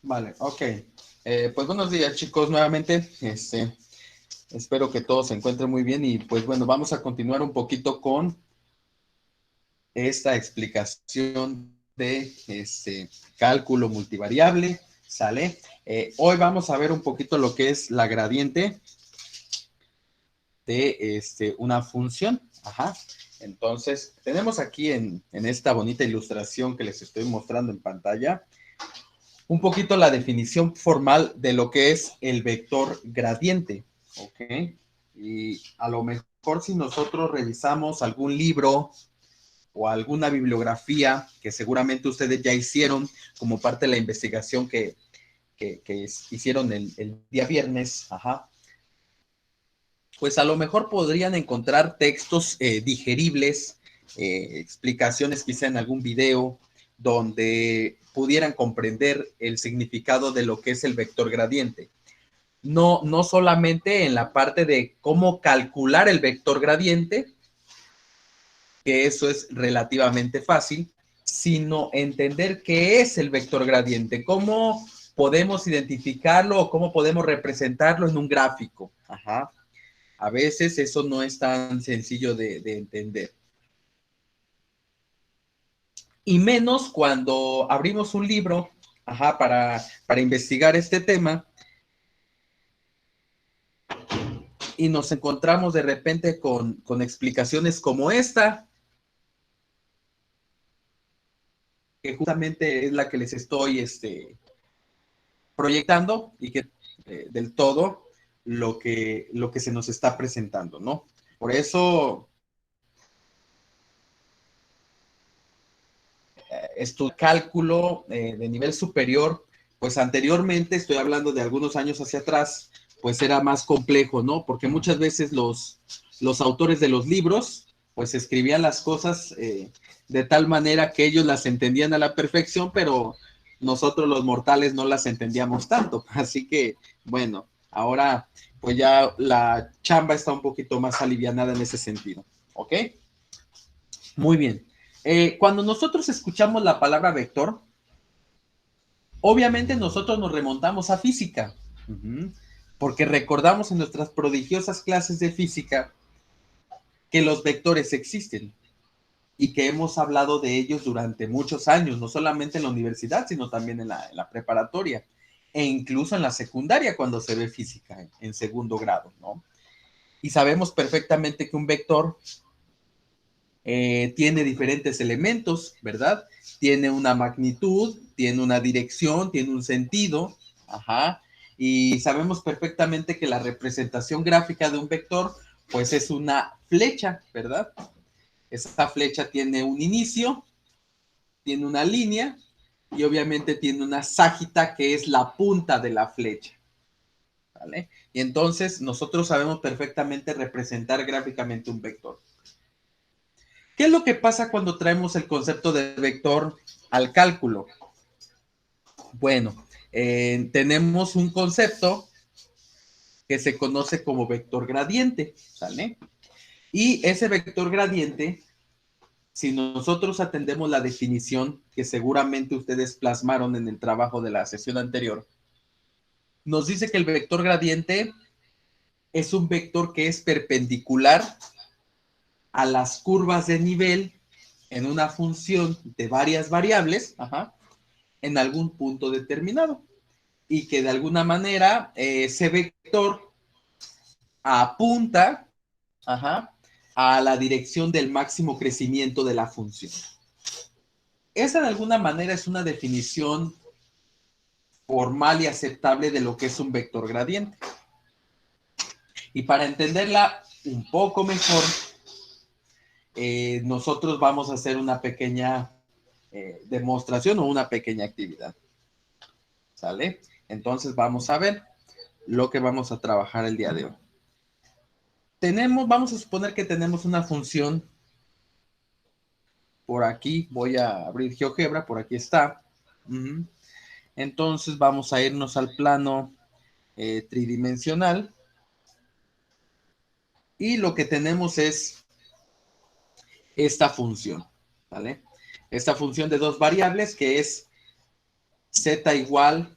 Vale, ok. Pues buenos días, chicos, nuevamente. Espero que todos se encuentren muy bien y pues bueno, vamos a continuar un poquito con esta explicación de cálculo multivariable, ¿sale? Hoy vamos a ver un poquito lo que es la gradiente de una función. Ajá. Entonces, tenemos aquí en esta bonita ilustración que les estoy mostrando en pantalla, un poquito la definición formal de lo que es el vector gradiente, ¿ok? Y a lo mejor si nosotros revisamos algún libro o alguna bibliografía que seguramente ustedes ya hicieron como parte de la investigación que hicieron el día viernes, ajá, pues a lo mejor podrían encontrar textos digeribles, explicaciones quizá en algún video, donde pudieran comprender el significado de lo que es el vector gradiente. No, no solamente en la parte de cómo calcular el vector gradiente, que eso es relativamente fácil, sino entender qué es el vector gradiente, cómo podemos identificarlo o cómo podemos representarlo en un gráfico. Ajá. A veces eso no es tan sencillo de entender. Y menos cuando abrimos un libro, ajá, para investigar este tema y nos encontramos de repente con explicaciones como esta, que justamente es la que les estoy proyectando y que del todo lo que se nos está presentando, ¿no? Por eso cálculo de nivel superior, pues anteriormente, estoy hablando de algunos años hacia atrás, pues era más complejo, ¿no? Porque muchas veces los autores de los libros, pues escribían las cosas de tal manera que ellos las entendían a la perfección, pero nosotros los mortales no las entendíamos tanto. Así que, bueno, ahora pues ya la chamba está un poquito más alivianada en ese sentido, ¿ok? Muy bien. Cuando nosotros escuchamos la palabra vector, obviamente nosotros nos remontamos a física, porque recordamos en nuestras prodigiosas clases de física que los vectores existen y que hemos hablado de ellos durante muchos años, no solamente en la universidad, sino también en la preparatoria e incluso en la secundaria cuando se ve física en segundo grado, ¿no? Y sabemos perfectamente que un vector tiene diferentes elementos, ¿verdad? Tiene una magnitud, tiene una dirección, tiene un sentido, ajá, y sabemos perfectamente que la representación gráfica de un vector, pues es una flecha, ¿verdad? Esa flecha tiene un inicio, tiene una línea y obviamente tiene una ságita que es la punta de la flecha, ¿vale? Y entonces nosotros sabemos perfectamente representar gráficamente un vector. ¿Qué es lo que pasa cuando traemos el concepto de vector al cálculo? Bueno, tenemos un concepto que se conoce como vector gradiente, ¿sale? Y ese vector gradiente, si nosotros atendemos la definición que seguramente ustedes plasmaron en el trabajo de la sesión anterior, nos dice que el vector gradiente es un vector que es perpendicular a las curvas de nivel en una función de varias variables, ajá, en algún punto determinado y que de alguna manera ese vector apunta, ajá, a la dirección del máximo crecimiento de la función. Esa de alguna manera es una definición formal y aceptable de lo que es un vector gradiente. Y para entenderla un poco mejor, nosotros vamos a hacer una pequeña demostración o una pequeña actividad. ¿Sale? Entonces vamos a ver lo que vamos a trabajar el día de hoy. Vamos a suponer que tenemos una función por aquí, voy a abrir GeoGebra, por aquí está. Entonces vamos a irnos al plano tridimensional y lo que tenemos es esta función, ¿vale? Esta función de dos variables que es z igual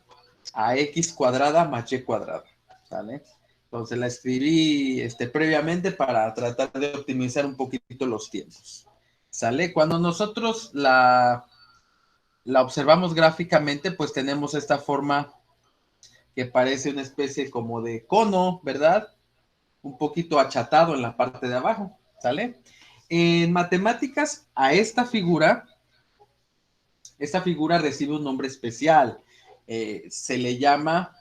a x cuadrada más y cuadrada, ¿sale? Entonces la escribí previamente para tratar de optimizar un poquito los tiempos, ¿sale? Cuando nosotros la observamos gráficamente, pues tenemos esta forma que parece una especie como de cono, ¿verdad? Un poquito achatado en la parte de abajo, ¿sale? En matemáticas, a esta figura recibe un nombre especial. Se le llama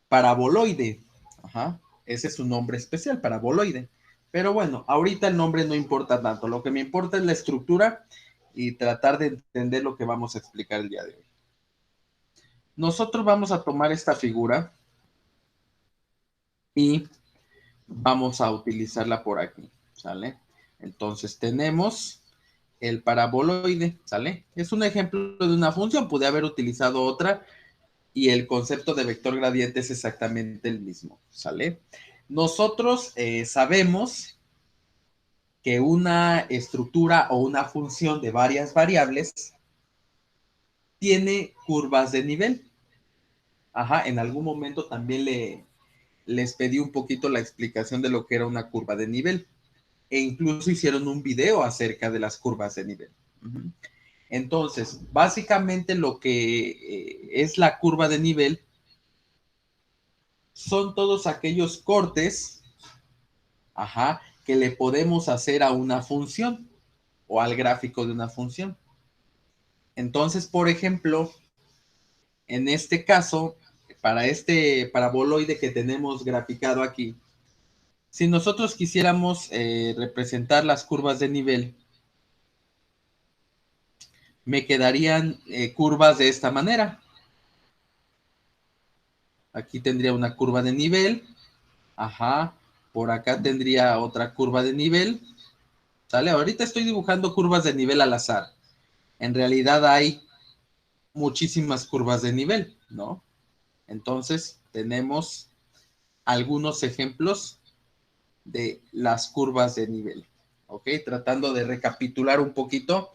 paraboloide. Ajá. Ese es su nombre especial, paraboloide. Pero bueno, ahorita el nombre no importa tanto. Lo que me importa es la estructura y tratar de entender lo que vamos a explicar el día de hoy. Nosotros vamos a tomar esta figura y vamos a utilizarla por aquí, ¿sale? Entonces tenemos el paraboloide, ¿sale? Es un ejemplo de una función, pude haber utilizado otra y el concepto de vector gradiente es exactamente el mismo, ¿sale? Nosotros sabemos que una estructura o una función de varias variables tiene curvas de nivel. Ajá, en algún momento también les pedí un poquito la explicación de lo que era una curva de nivel. E incluso hicieron un video acerca de las curvas de nivel. Entonces, básicamente lo que es la curva de nivel son todos aquellos cortes, ajá, que le podemos hacer a una función o al gráfico de una función. Entonces, por ejemplo, en este caso, para este paraboloide que tenemos graficado aquí, si nosotros quisiéramos representar las curvas de nivel, me quedarían curvas de esta manera. Aquí tendría una curva de nivel. Ajá. Por acá tendría otra curva de nivel. ¿Sale? Ahorita estoy dibujando curvas de nivel al azar. En realidad hay muchísimas curvas de nivel, ¿no? Entonces, tenemos algunos ejemplos de las curvas de nivel. ¿Ok? Tratando de recapitular un poquito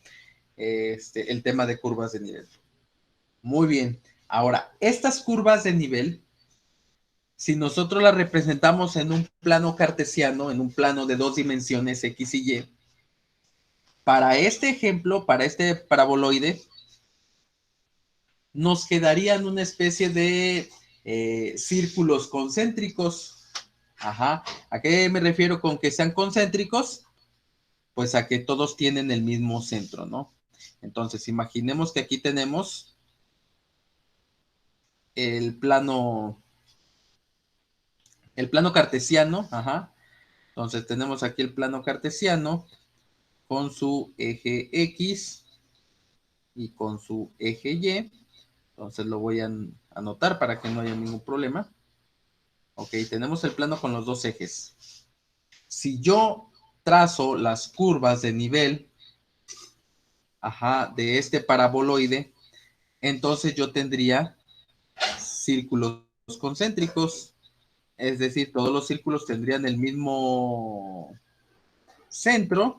el tema de curvas de nivel. Muy bien. Ahora, estas curvas de nivel, si nosotros las representamos en un plano cartesiano, en un plano de dos dimensiones, X y Y, para este ejemplo, para este paraboloide, nos quedarían una especie de círculos concéntricos. Ajá. ¿A qué me refiero con que sean concéntricos? Pues a que todos tienen el mismo centro, ¿no? Entonces, imaginemos que aquí tenemos el plano cartesiano, ajá. Entonces tenemos aquí el plano cartesiano con su eje X y con su eje Y. Entonces lo voy a anotar para que no haya ningún problema. Ok, tenemos el plano con los dos ejes. Si yo trazo las curvas de nivel, ajá, de este paraboloide, entonces yo tendría círculos concéntricos, es decir, todos los círculos tendrían el mismo centro,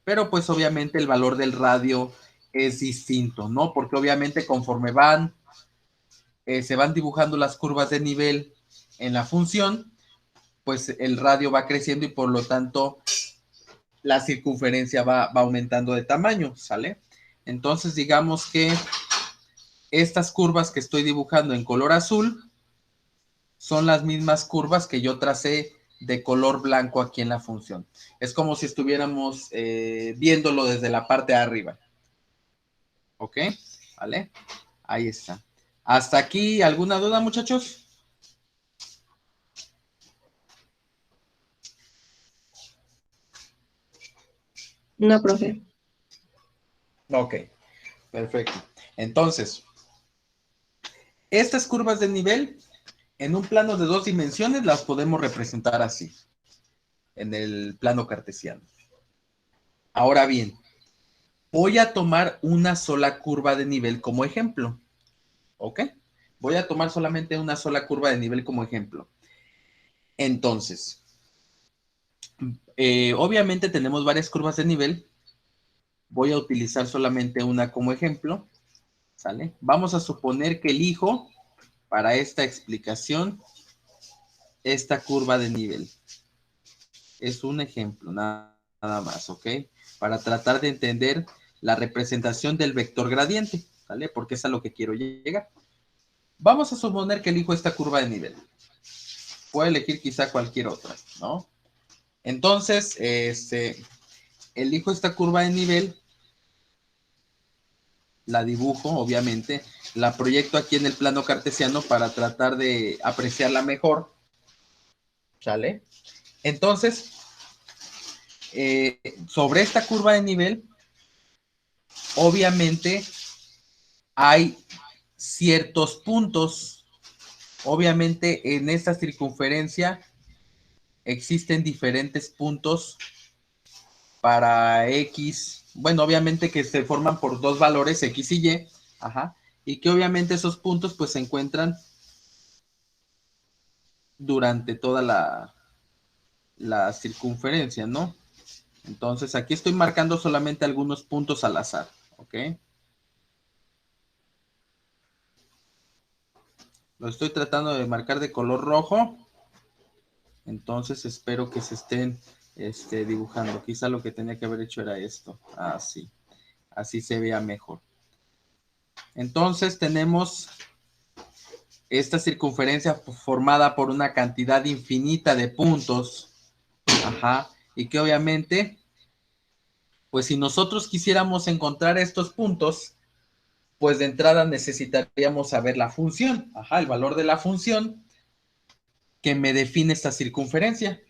pero pues obviamente el valor del radio es distinto, ¿no? Porque obviamente conforme se van dibujando las curvas de nivel en la función, pues el radio va creciendo y por lo tanto la circunferencia va aumentando de tamaño, ¿sale? Entonces digamos que estas curvas que estoy dibujando en color azul son las mismas curvas que yo tracé de color blanco aquí en la función. Es como si estuviéramos viéndolo desde la parte de arriba. ¿Ok? ¿Vale? Ahí está. ¿Hasta aquí alguna duda, muchachos? No, profe. Ok, perfecto. Entonces, estas curvas de nivel en un plano de dos dimensiones las podemos representar así, en el plano cartesiano. Ahora bien, voy a tomar una sola curva de nivel como ejemplo. ¿Ok? Voy a tomar solamente una sola curva de nivel como ejemplo. Entonces, obviamente tenemos varias curvas de nivel. Voy a utilizar solamente una como ejemplo. ¿Sale? Vamos a suponer que elijo para esta explicación esta curva de nivel. Es un ejemplo, nada más, ¿ok? Para tratar de entender la representación del vector gradiente, ¿vale? Porque es a lo que quiero llegar. Vamos a suponer que elijo esta curva de nivel. Puedo elegir quizá cualquier otra, ¿no? Entonces, elijo esta curva de nivel, la dibujo, obviamente, la proyecto aquí en el plano cartesiano para tratar de apreciarla mejor, ¿sale? Entonces, sobre esta curva de nivel, obviamente hay ciertos puntos. Obviamente en esta circunferencia existen diferentes puntos para X. Bueno, obviamente que se forman por dos valores X y Y. Ajá. Y que obviamente esos puntos pues se encuentran durante toda la circunferencia, ¿no? Entonces aquí estoy marcando solamente algunos puntos al azar, ¿ok? Lo estoy tratando de marcar de color rojo. Entonces espero que se estén dibujando. Quizá lo que tenía que haber hecho era esto. Así. Así se vea mejor. Entonces tenemos esta circunferencia formada por una cantidad infinita de puntos. Ajá. Y que obviamente, pues si nosotros quisiéramos encontrar estos puntos, pues de entrada necesitaríamos saber la función. Ajá, el valor de la función que me define esta circunferencia.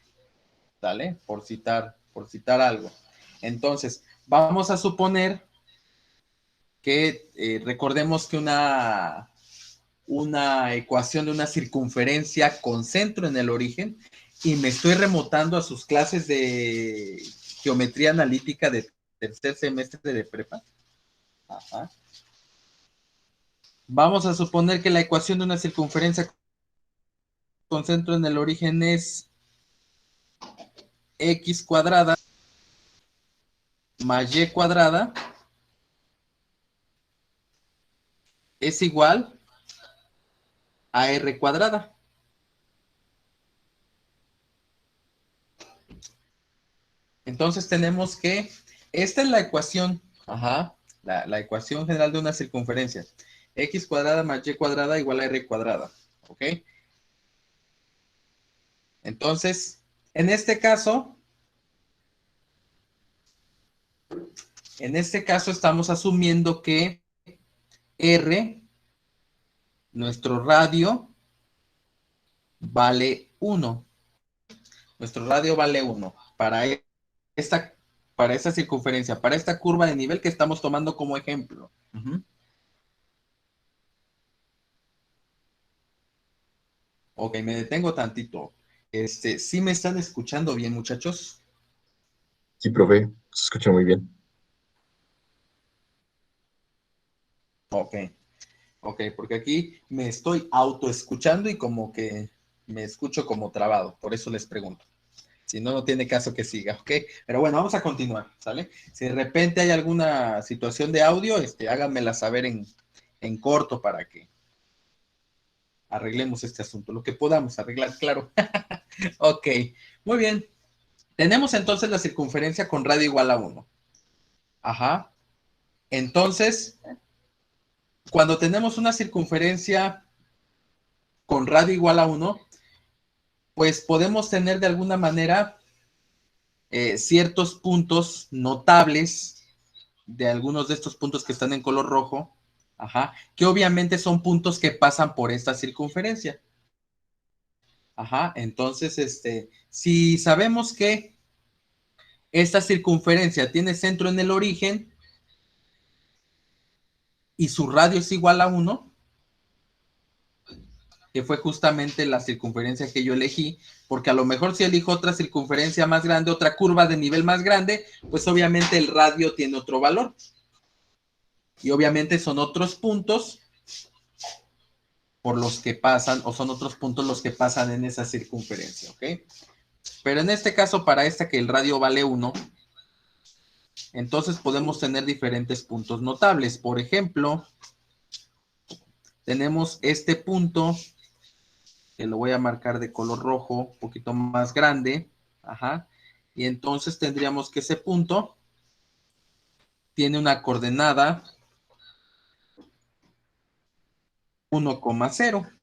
¿Vale? Por citar algo. Entonces, vamos a suponer que recordemos que una ecuación de una circunferencia con centro en el origen, y me estoy remontando a sus clases de geometría analítica de tercer semestre de prepa. Ajá. Vamos a suponer que la ecuación de una circunferencia con centro en el origen es x cuadrada más y cuadrada es igual a r cuadrada. Entonces tenemos que, esta es la ecuación, ajá, la ecuación general de una circunferencia. X cuadrada más y cuadrada igual a r cuadrada, ¿ok? Entonces, en este caso estamos asumiendo que r, nuestro radio, vale 1. Nuestro radio vale 1 esta, para esta circunferencia, para esta curva de nivel que estamos tomando como ejemplo. Ok, me detengo tantito. ¿Sí me están escuchando bien, muchachos? Sí, profe, se escucha muy bien. Ok, ok, porque aquí me estoy autoescuchando y como que me escucho como trabado, por eso les pregunto. Si no, no tiene caso que siga, ¿ok? Pero bueno, vamos a continuar, ¿sale? Si de repente hay alguna situación de audio, háganmela saber en corto para que arreglemos este asunto, lo que podamos arreglar, claro. Ok, muy bien. Tenemos entonces la circunferencia con radio igual a 1. Ajá. Entonces, cuando tenemos una circunferencia con radio igual a 1, pues podemos tener de alguna manera ciertos puntos notables de algunos de estos puntos que están en color rojo, ajá, que obviamente son puntos que pasan por esta circunferencia. Ajá, entonces, si sabemos que esta circunferencia tiene centro en el origen y su radio es igual a 1, que fue justamente la circunferencia que yo elegí, porque a lo mejor si elijo otra circunferencia más grande, otra curva de nivel más grande, pues obviamente el radio tiene otro valor. Y obviamente son otros puntos por los que pasan, o son otros puntos los que pasan en esa circunferencia, ¿ok? Pero en este caso, para esta que el radio vale 1, entonces podemos tener diferentes puntos notables. Por ejemplo, tenemos este punto, que lo voy a marcar de color rojo, un poquito más grande, ajá, y entonces tendríamos que ese punto tiene una coordenada 1,0,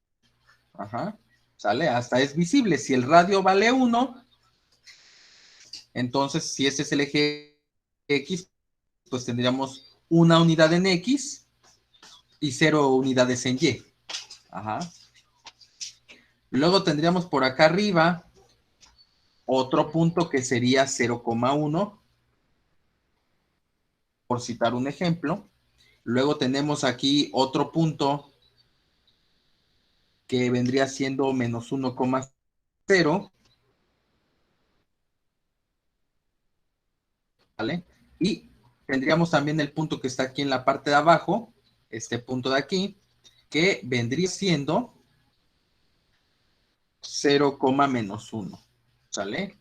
ajá, ¿sale? Hasta es visible. Si el radio vale 1, entonces si ese es el eje X, pues tendríamos una unidad en X y 0 unidades en Y. Ajá. Luego tendríamos por acá arriba otro punto que sería 0,1, por citar un ejemplo. Luego tenemos aquí otro punto que vendría siendo menos 1,0, ¿vale? Y tendríamos también el punto que está aquí en la parte de abajo, este punto de aquí, que vendría siendo 0, menos 1, ¿sale?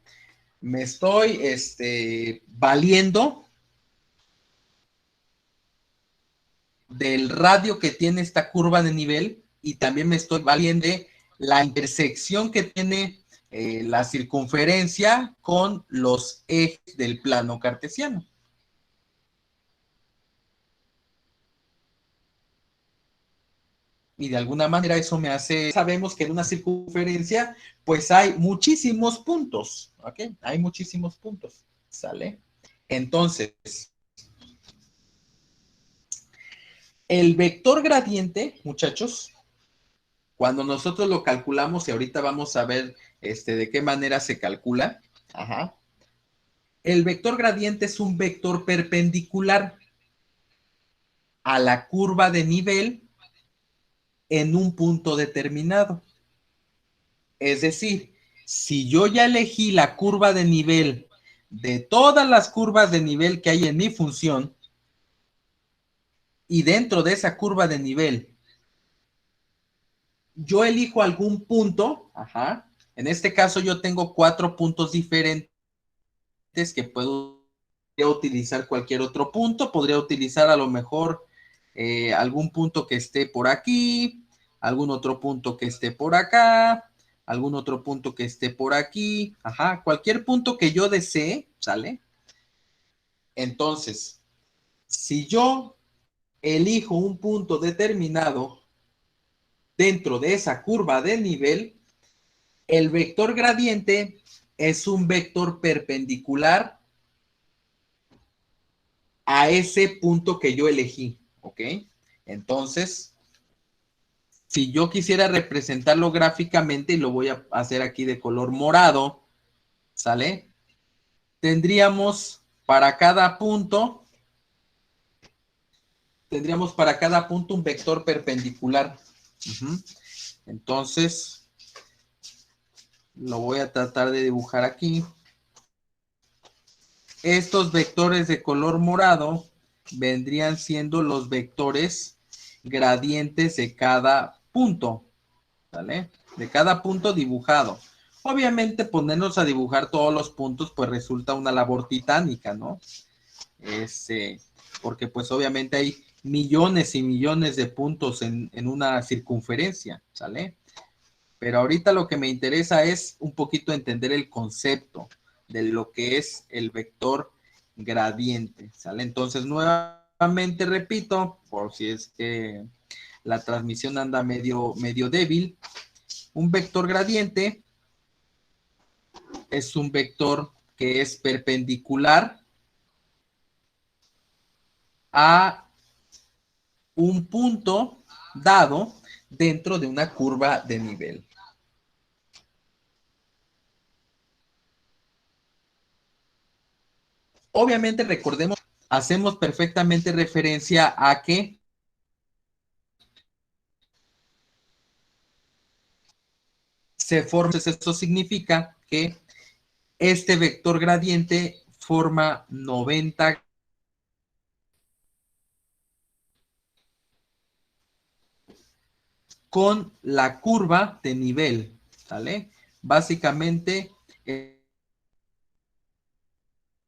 Me estoy valiendo del radio que tiene esta curva de nivel y también me estoy valiendo de la intersección que tiene la circunferencia con los ejes del plano cartesiano. Y de alguna manera eso me hace, sabemos que en una circunferencia pues hay muchísimos puntos, ¿ok? Hay muchísimos puntos, ¿sale? Entonces, el vector gradiente, muchachos, cuando nosotros lo calculamos, y ahorita vamos a ver de qué manera se calcula, ajá, el vector gradiente es un vector perpendicular a la curva de nivel en un punto determinado. Es decir, si yo ya elegí la curva de nivel de todas las curvas de nivel que hay en mi función, y dentro de esa curva de nivel yo elijo algún punto, ajá, en este caso yo tengo 4 puntos diferentes que puedo utilizar cualquier otro punto, podría utilizar a lo mejor algún punto que esté por aquí, algún otro punto que esté por acá, algún otro punto que esté por aquí, ajá, cualquier punto que yo desee, ¿sale? Entonces, si yo elijo un punto determinado dentro de esa curva de nivel, el vector gradiente es un vector perpendicular a ese punto que yo elegí, ¿ok? Entonces, si yo quisiera representarlo gráficamente, y lo voy a hacer aquí de color morado, ¿sale? Tendríamos para cada punto un vector perpendicular. Entonces, lo voy a tratar de dibujar aquí. Estos vectores de color morado vendrían siendo los vectores gradientes de cada punto, ¿vale? De cada punto dibujado. Obviamente ponernos a dibujar todos los puntos pues resulta una labor titánica, ¿no? Porque pues obviamente hay millones y millones de puntos en una circunferencia, ¿sale? Pero ahorita lo que me interesa es un poquito entender el concepto de lo que es el vector gradiente, ¿sale? Entonces, nuevamente repito, por si es que la transmisión anda medio débil, un vector gradiente es un vector que es perpendicular a un punto dado dentro de una curva de nivel. Obviamente, recordemos, hacemos perfectamente referencia a que se forma, entonces esto significa que este vector gradiente forma 90 con la curva de nivel, ¿sale? Básicamente,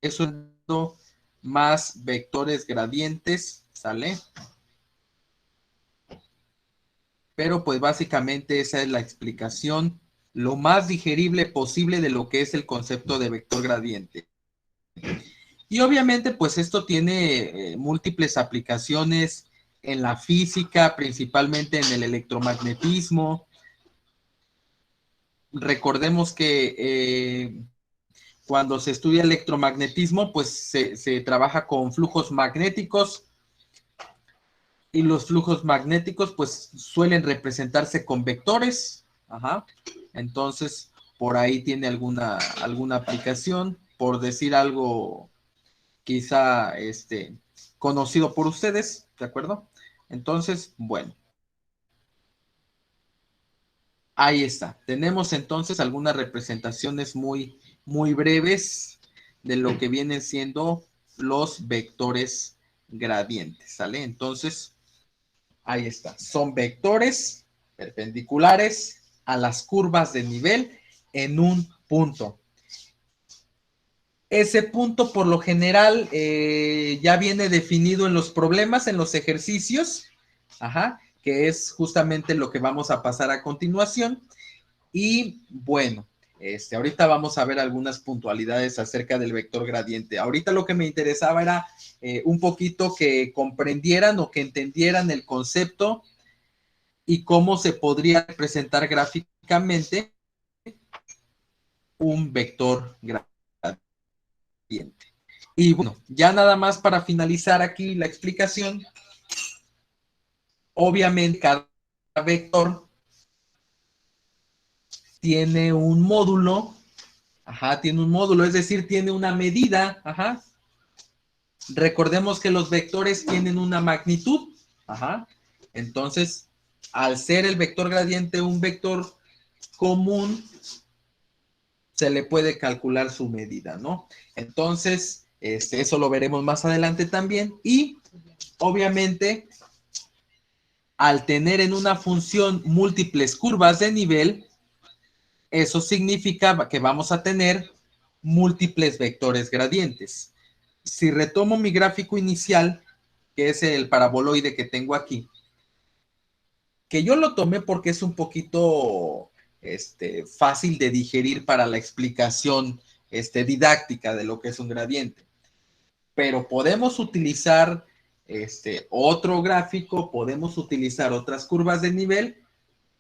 eso es más vectores gradientes, ¿sale? pero pues básicamente esa es la explicación lo más digerible posible de lo que es el concepto de vector gradiente. Y obviamente pues esto tiene múltiples aplicaciones en la física, principalmente en el electromagnetismo. Recordemos que cuando se estudia electromagnetismo, pues se trabaja con flujos magnéticos y los flujos magnéticos pues suelen representarse con vectores. Ajá. Entonces, por ahí tiene alguna aplicación, por decir algo quizá conocido por ustedes, ¿de acuerdo? Entonces, bueno, ahí está. Tenemos entonces algunas representaciones muy breves de lo que vienen siendo los vectores gradientes, ¿sale? Entonces, ahí está. Son vectores perpendiculares a las curvas de nivel en un punto. Ese punto, por lo general, ya viene definido en los problemas, en los ejercicios, ajá, que es justamente lo que vamos a pasar a continuación. Y bueno, ahorita vamos a ver algunas puntualidades acerca del vector gradiente. Ahorita lo que me interesaba era un poquito que comprendieran o que entendieran el concepto y cómo se podría representar gráficamente un vector gradiente. Y bueno, ya nada más para finalizar aquí la explicación, obviamente cada vector tiene un módulo, ajá, tiene un módulo, es decir, tiene una medida, ajá. Recordemos que los vectores tienen una magnitud, ajá. Entonces, al ser el vector gradiente un vector común, se le puede calcular su medida, ¿no? Entonces, eso lo veremos más adelante también. Y obviamente, al tener en una función múltiples curvas de nivel, eso significa que vamos a tener múltiples vectores gradientes. Si retomo mi gráfico inicial, que es el paraboloide que tengo aquí, que yo lo tomé porque es un poquito fácil de digerir para la explicación didáctica de lo que es un gradiente. Pero podemos utilizar otro gráfico, podemos utilizar otras curvas de nivel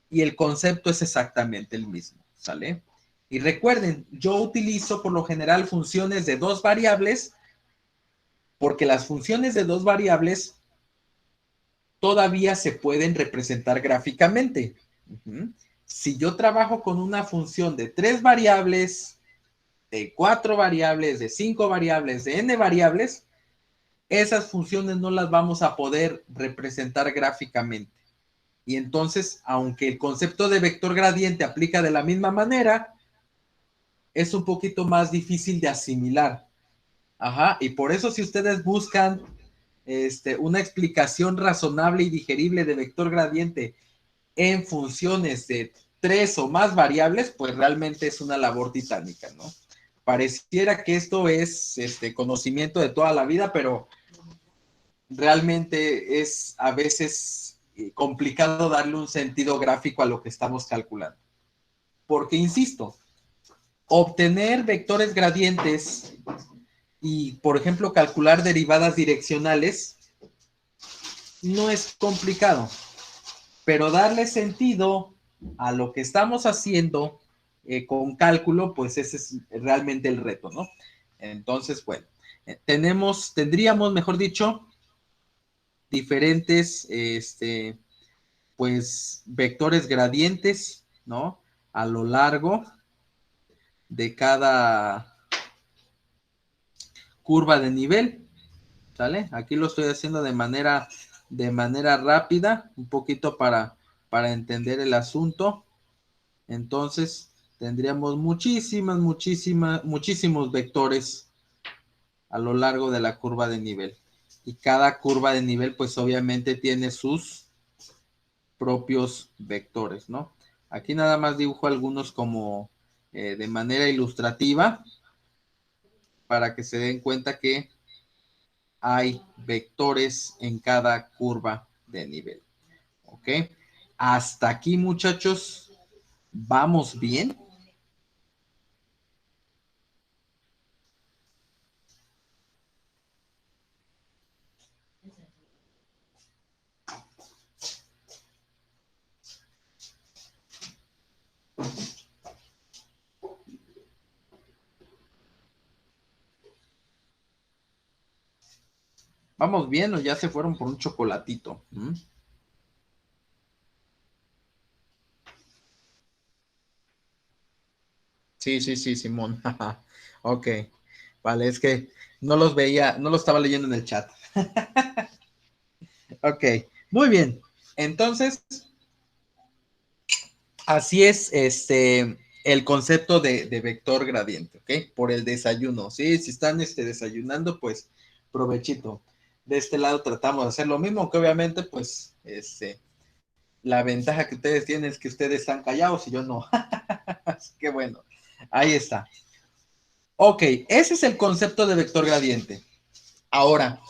y el concepto es exactamente el mismo, ¿sale? Y recuerden, yo utilizo por lo general funciones de dos variables porque las funciones de dos variables todavía se pueden representar gráficamente. Si yo trabajo con una función de 3 variables, de 4 variables, de 5 variables, de n variables, esas funciones no las vamos a poder representar gráficamente. Y entonces, aunque el concepto de vector gradiente aplica de la misma manera, es un poquito más difícil de asimilar. Ajá, y por eso si ustedes buscan una explicación razonable y digerible de vector gradiente en funciones de 3 o más variables, pues realmente es una labor titánica, ¿no? Pareciera que esto es conocimiento de toda la vida, pero realmente es a veces complicado darle un sentido gráfico a lo que estamos calculando. Porque, insisto, obtener vectores gradientes y, por ejemplo, calcular derivadas direccionales no es complicado, pero darle sentido a lo que estamos haciendo con cálculo, pues ese es realmente el reto, ¿no? Entonces, bueno, tendríamos, mejor dicho, diferentes, pues, vectores gradientes, ¿no? A lo largo de cada curva de nivel, ¿sale? Aquí lo estoy haciendo de manera rápida, un poquito para entender el asunto. Entonces, tendríamos muchísimos vectores a lo largo de la curva de nivel. Y cada curva de nivel, pues obviamente tiene sus propios vectores, ¿no? Aquí nada más dibujo algunos como de manera ilustrativa para que se den cuenta que hay vectores en cada curva de nivel. ¿Ok? Hasta aquí, muchachos, ¿vamos bien? ¿Vamos bien o ya se fueron por un chocolatito? ¿Mm? Sí, sí, sí, Simón. Ok. Vale, es que no los veía, no los estaba leyendo en el chat. Ok, muy bien. Entonces, así es el concepto de vector gradiente, ¿ok? Por el desayuno, ¿sí? Si están desayunando, pues provechito. De este lado tratamos de hacer lo mismo, que obviamente, pues, la ventaja que ustedes tienen es que ustedes están callados y yo no. Así que bueno, ahí está. Ok, ese es el concepto de vector gradiente. Ahora,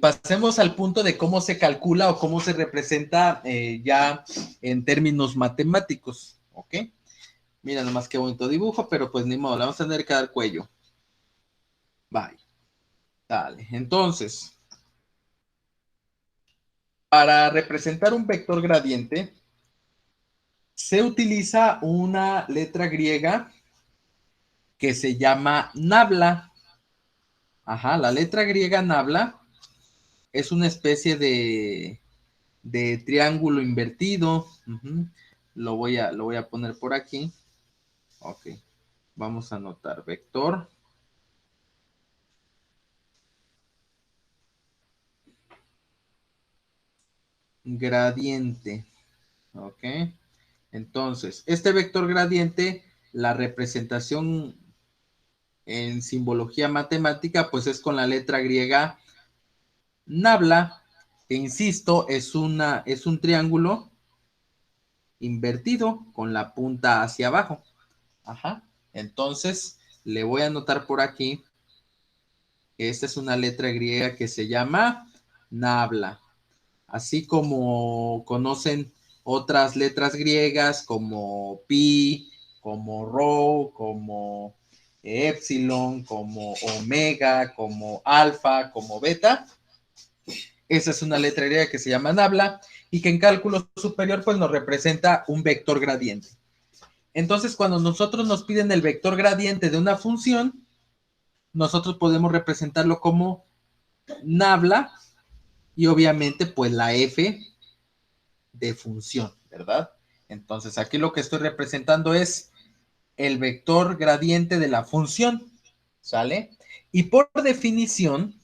pasemos al punto de cómo se calcula o cómo se representa ya en términos matemáticos, ¿ok? Mira nomás qué bonito dibujo, pero pues ni modo, le vamos a tener que dar cuello. Bye. Dale, entonces, para representar un vector gradiente, se utiliza una letra griega que se llama nabla. Ajá, la letra griega nabla es una especie de triángulo invertido. Uh-huh. Lo voy a poner por aquí. Ok, vamos a anotar vector gradiente. Ok, entonces, este vector gradiente, la representación en simbología matemática, pues es con la letra griega nabla, que insisto, es un triángulo invertido con la punta hacia abajo. Ajá. Entonces, le voy a anotar por aquí que esta es una letra griega que se llama nabla. Así como conocen otras letras griegas como pi, como rho, como epsilon, como omega, como alfa, como beta. Esa es una letra griega que se llama nabla y que en cálculo superior pues nos representa un vector gradiente. Entonces, cuando nosotros nos piden el vector gradiente de una función, nosotros podemos representarlo como nabla y obviamente pues la f de función, ¿verdad? Entonces, aquí lo que estoy representando es el vector gradiente de la función, ¿sale? Y por definición,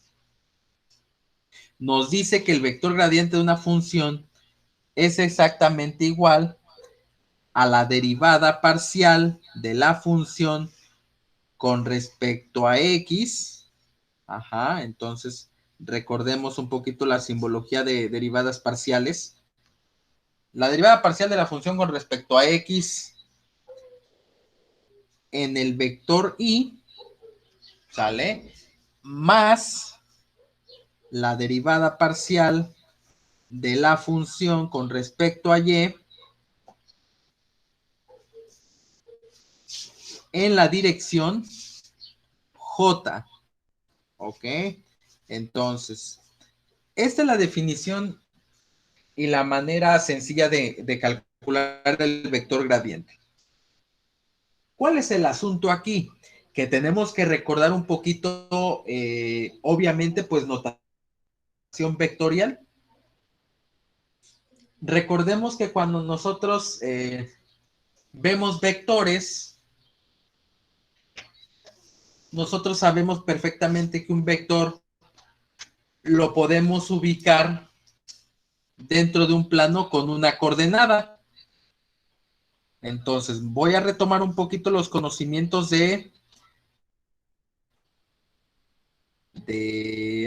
nos dice que el vector gradiente de una función es exactamente igual a la derivada parcial de la función con respecto a x. Ajá, entonces recordemos un poquito la simbología de derivadas parciales. La derivada parcial de la función con respecto a x en el vector y, ¿sale? Más la derivada parcial de la función con respecto a y en la dirección j. ¿Ok? Entonces, esta es la definición y la manera sencilla de calcular el vector gradiente. ¿Cuál es el asunto aquí? Que tenemos que recordar un poquito, obviamente, pues notación vectorial. Recordemos que cuando nosotros vemos vectores, nosotros sabemos perfectamente que un vector lo podemos ubicar dentro de un plano con una coordenada. Entonces, voy a retomar un poquito los conocimientos de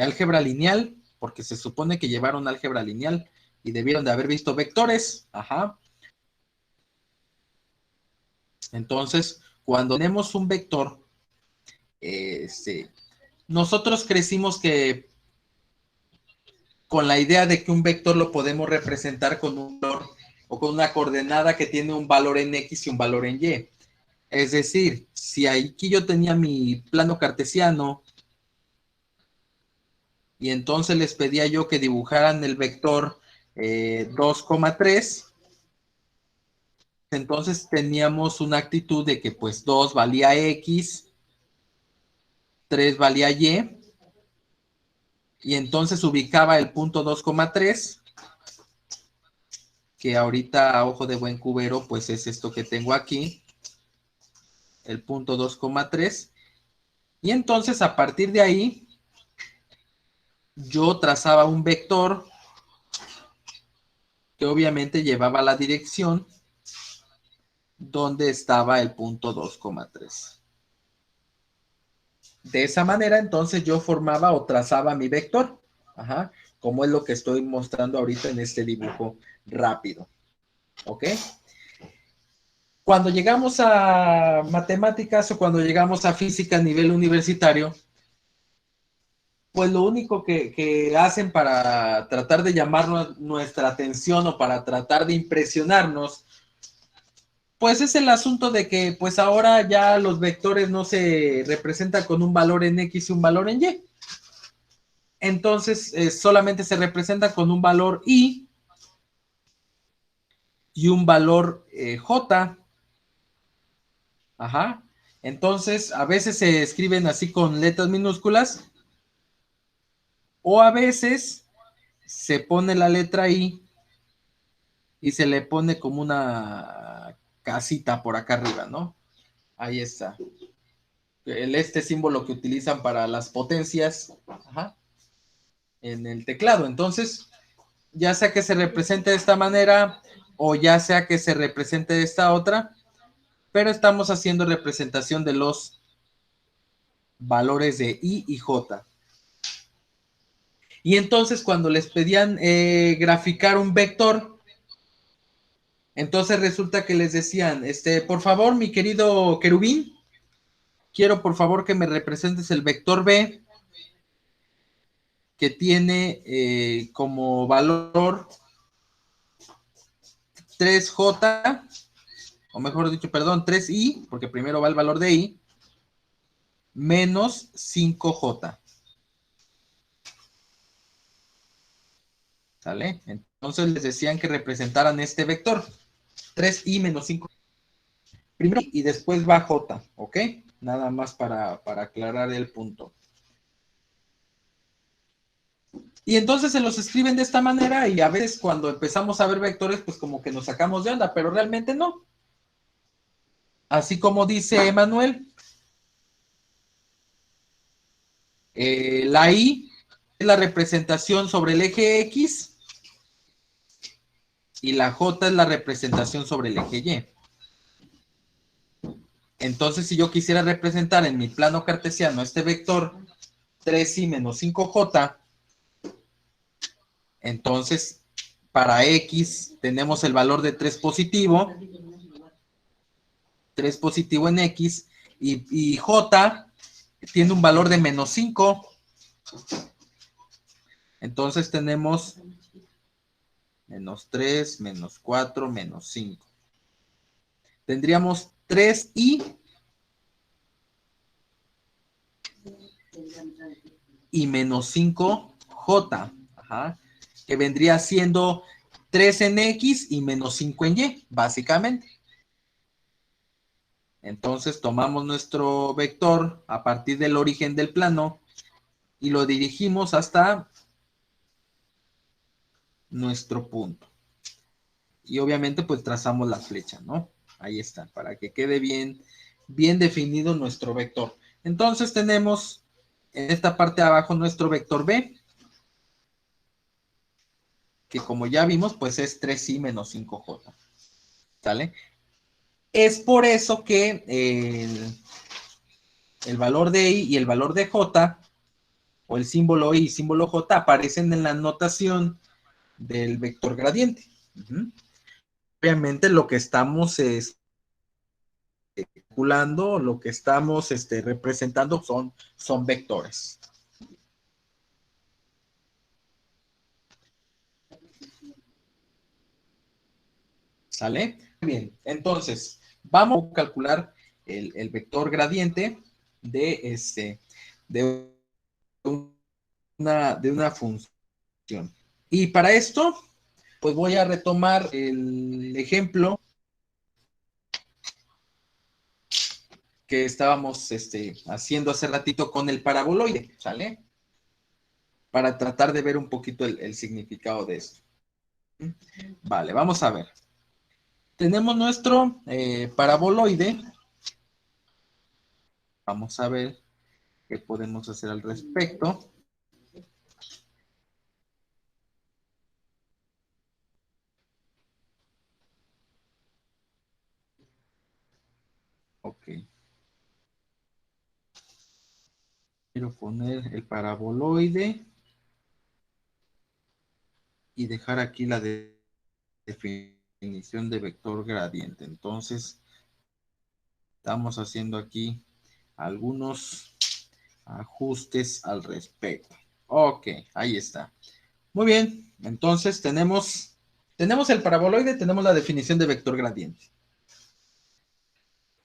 álgebra lineal, porque se supone que llevaron álgebra lineal y debieron de haber visto vectores. Ajá. Entonces, cuando tenemos un vector, nosotros crecimos que con la idea de que un vector lo podemos representar con un valor o con una coordenada que tiene un valor en X y un valor en Y. Es decir, si aquí yo tenía mi plano cartesiano y entonces les pedía yo que dibujaran el vector 2,3, entonces teníamos una actitud de que pues 2 valía X, 3 valía Y, y entonces ubicaba el punto 2,3, que ahorita a ojo de buen cubero pues es esto que tengo aquí, el punto 2,3, y entonces a partir de ahí yo trazaba un vector que obviamente llevaba la dirección donde estaba el punto 2,3. De esa manera, entonces yo formaba o trazaba mi vector, ajá, como es lo que estoy mostrando ahorita en este dibujo rápido. ¿Ok? Cuando llegamos a matemáticas o cuando llegamos a física a nivel universitario, pues lo único que hacen para tratar de llamar nuestra atención o para tratar de impresionarnos, pues es el asunto de que pues ahora ya los vectores no se representan con un valor en X y un valor en Y. Entonces solamente se representa con un valor Y y un valor J. Ajá. Entonces a veces se escriben así con letras minúsculas o a veces se pone la letra I y se le pone como una casita por acá arriba, ¿no? Ahí está. Este símbolo que utilizan para las potencias, ajá, en el teclado. Entonces, ya sea que se represente de esta manera o ya sea que se represente de esta otra, pero estamos haciendo representación de los valores de I y J. Y entonces cuando les pedían graficar un vector, entonces resulta que les decían, por favor, mi querido querubín, quiero por favor que me representes el vector B que tiene como valor 3J, o mejor dicho, perdón, 3I, porque primero va el valor de I, menos 5J. ¿Sale? Entonces les decían que representaran este vector, 3I menos 5. Primero y después va J, ¿ok? Nada más para aclarar el punto. Y entonces se los escriben de esta manera y a veces cuando empezamos a ver vectores, pues como que nos sacamos de onda, pero realmente no. Así como dice Emanuel, la I es la representación sobre el eje X y la J es la representación sobre el eje Y. Entonces, si yo quisiera representar en mi plano cartesiano este vector 3i menos 5j, entonces para x tenemos el valor de 3 positivo en x, y j tiene un valor de menos 5. Entonces tenemos menos 3, menos 4, menos 5. Tendríamos 3i y menos 5j, ajá, que vendría siendo 3 en X y menos 5 en Y, básicamente. Entonces tomamos nuestro vector a partir del origen del plano y lo dirigimos hasta nuestro punto. Y obviamente pues trazamos la flecha, ¿no? Ahí está, para que quede bien, bien definido nuestro vector. Entonces tenemos en esta parte de abajo nuestro vector B, que como ya vimos, pues es 3i menos 5j. ¿Sale? Es por eso que el valor de I y el valor de J, o el símbolo I y símbolo J, aparecen en la notación del vector gradiente. Obviamente lo que estamos calculando, lo que estamos representando son vectores. ¿Sale? Bien, entonces, vamos a calcular el vector gradiente de una función. Y para esto, pues voy a retomar el ejemplo que estábamos haciendo hace ratito con el paraboloide, ¿sale? Para tratar de ver un poquito el significado de esto. Vale, vamos a ver. Tenemos nuestro paraboloide. Vamos a ver qué podemos hacer al respecto. Ok. Quiero poner el paraboloide y dejar aquí la definición de vector gradiente. Entonces, estamos haciendo aquí algunos ajustes al respecto. Ok, ahí está. Muy bien, entonces tenemos el paraboloide, tenemos la definición de vector gradiente.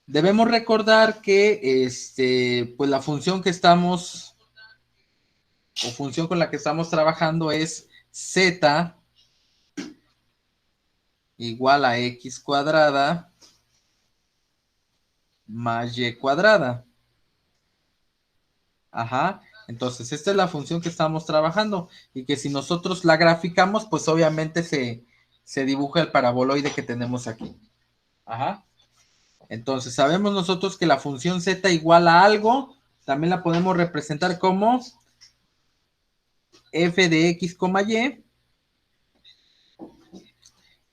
Debemos recordar que pues la función que estamos, o función con la que estamos trabajando es z igual a x cuadrada más y cuadrada. Ajá, entonces esta es la función que estamos trabajando y que si nosotros la graficamos, pues obviamente se dibuja el paraboloide que tenemos aquí. Ajá. Entonces sabemos nosotros que la función z igual a algo, también la podemos representar como f de x, y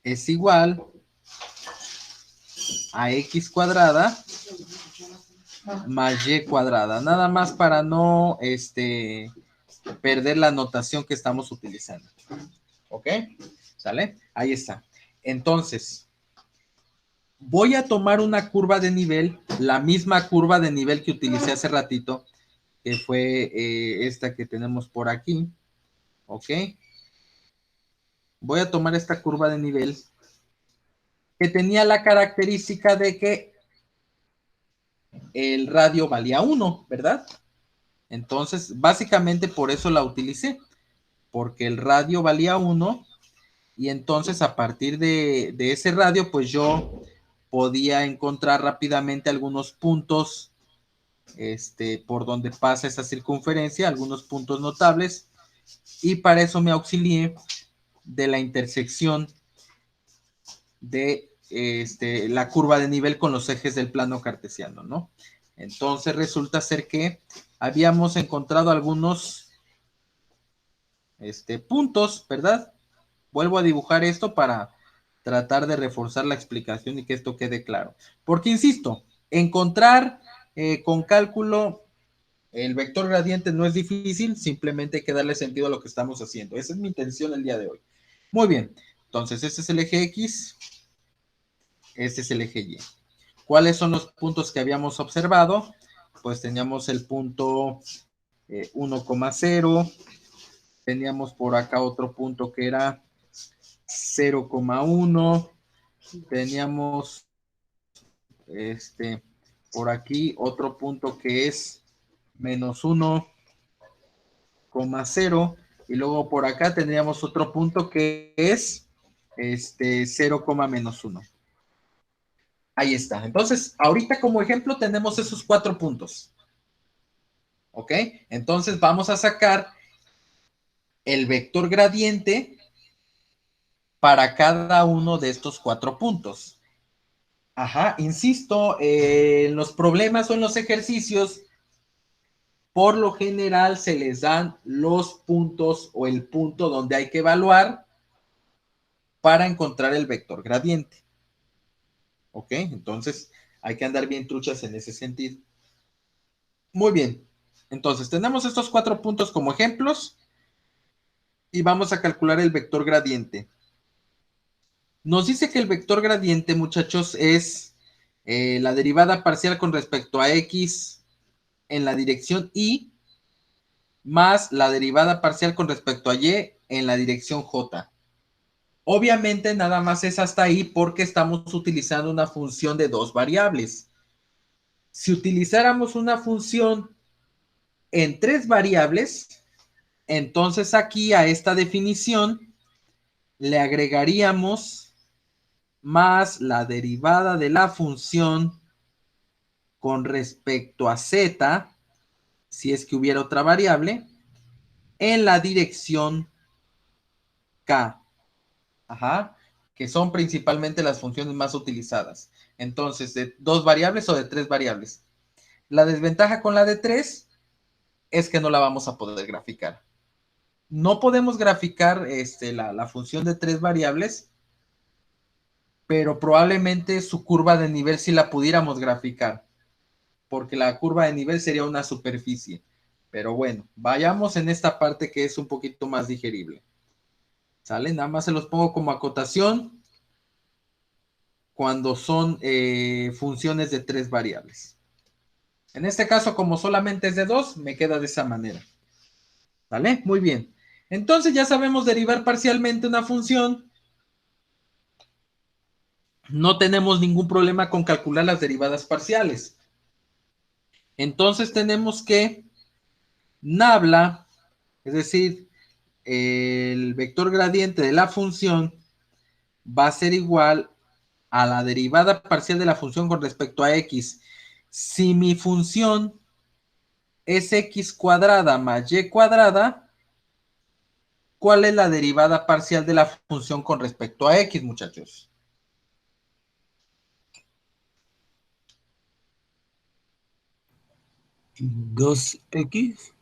es igual a x cuadrada más y cuadrada. Nada más para no perder la notación que estamos utilizando. ¿Ok? ¿Sale? Ahí está. Entonces, voy a tomar una curva de nivel, la misma curva de nivel que utilicé hace ratito, que fue esta que tenemos por aquí. ¿Ok? Voy a tomar esta curva de nivel que tenía la característica de que el radio valía 1, ¿verdad? Entonces, básicamente por eso la utilicé, porque el radio valía 1 y entonces a partir de ese radio, pues yo podía encontrar rápidamente algunos puntos por donde pasa esa circunferencia, algunos puntos notables, y para eso me auxilié de la intersección de la curva de nivel con los ejes del plano cartesiano, ¿no? Entonces resulta ser que habíamos encontrado algunos puntos, ¿verdad? Vuelvo a dibujar esto para tratar de reforzar la explicación y que esto quede claro. Porque, insisto, encontrar con cálculo el vector gradiente no es difícil, simplemente hay que darle sentido a lo que estamos haciendo. Esa es mi intención el día de hoy. Muy bien, entonces este es el eje X, este es el eje Y. ¿Cuáles son los puntos que habíamos observado? Pues teníamos el punto 1,0, teníamos por acá otro punto que era 0,1, teníamos por aquí otro punto que es menos 1,0 y luego por acá tendríamos otro punto que es 0, menos 1. Ahí está. Entonces, ahorita como ejemplo tenemos esos 4 puntos. ¿Ok? Entonces vamos a sacar el vector gradiente para cada uno de estos 4 puntos. Ajá, insisto, en los problemas o en los ejercicios, por lo general se les dan los puntos o el punto donde hay que evaluar para encontrar el vector gradiente. ¿Ok? Entonces hay que andar bien truchas en ese sentido. Muy bien. Entonces tenemos estos 4 puntos como ejemplos y vamos a calcular el vector gradiente. Nos dice que el vector gradiente, muchachos, es la derivada parcial con respecto a x en la dirección y más la derivada parcial con respecto a y en la dirección j. Obviamente nada más es hasta ahí porque estamos utilizando una función de dos variables. Si utilizáramos una función en tres variables, entonces aquí a esta definición le agregaríamos más la derivada de la función con respecto a z, si es que hubiera otra variable, en la dirección k. Ajá, que son principalmente las funciones más utilizadas. Entonces, de dos variables o de tres variables. La desventaja con la de tres es que no la vamos a poder graficar. No podemos graficar la función de tres variables, pero probablemente su curva de nivel sí la pudiéramos graficar, porque la curva de nivel sería una superficie. Pero bueno, vayamos en esta parte que es un poquito más digerible. ¿Sale? Nada más se los pongo como acotación cuando son funciones de tres variables. En este caso, como solamente es de dos, me queda de esa manera. ¿Vale? Muy bien. Entonces ya sabemos derivar parcialmente una función. No tenemos ningún problema con calcular las derivadas parciales. Entonces tenemos que nabla, es decir, el vector gradiente de la función va a ser igual a la derivada parcial de la función con respecto a x. Si mi función es x cuadrada más y cuadrada, ¿cuál es la derivada parcial de la función con respecto a x, muchachos? ¿2x?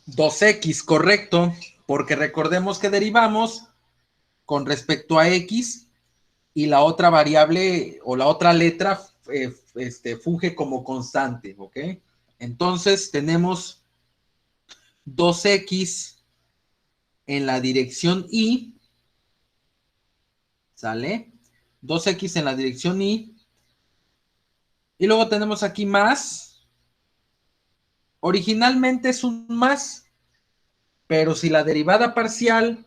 2x, correcto, porque recordemos que derivamos con respecto a x y la otra variable o la otra letra funge como constante, ¿ok? Entonces tenemos 2x en la dirección y, ¿sale? 2x en la dirección y luego tenemos aquí más. Originalmente es un más, pero si la derivada parcial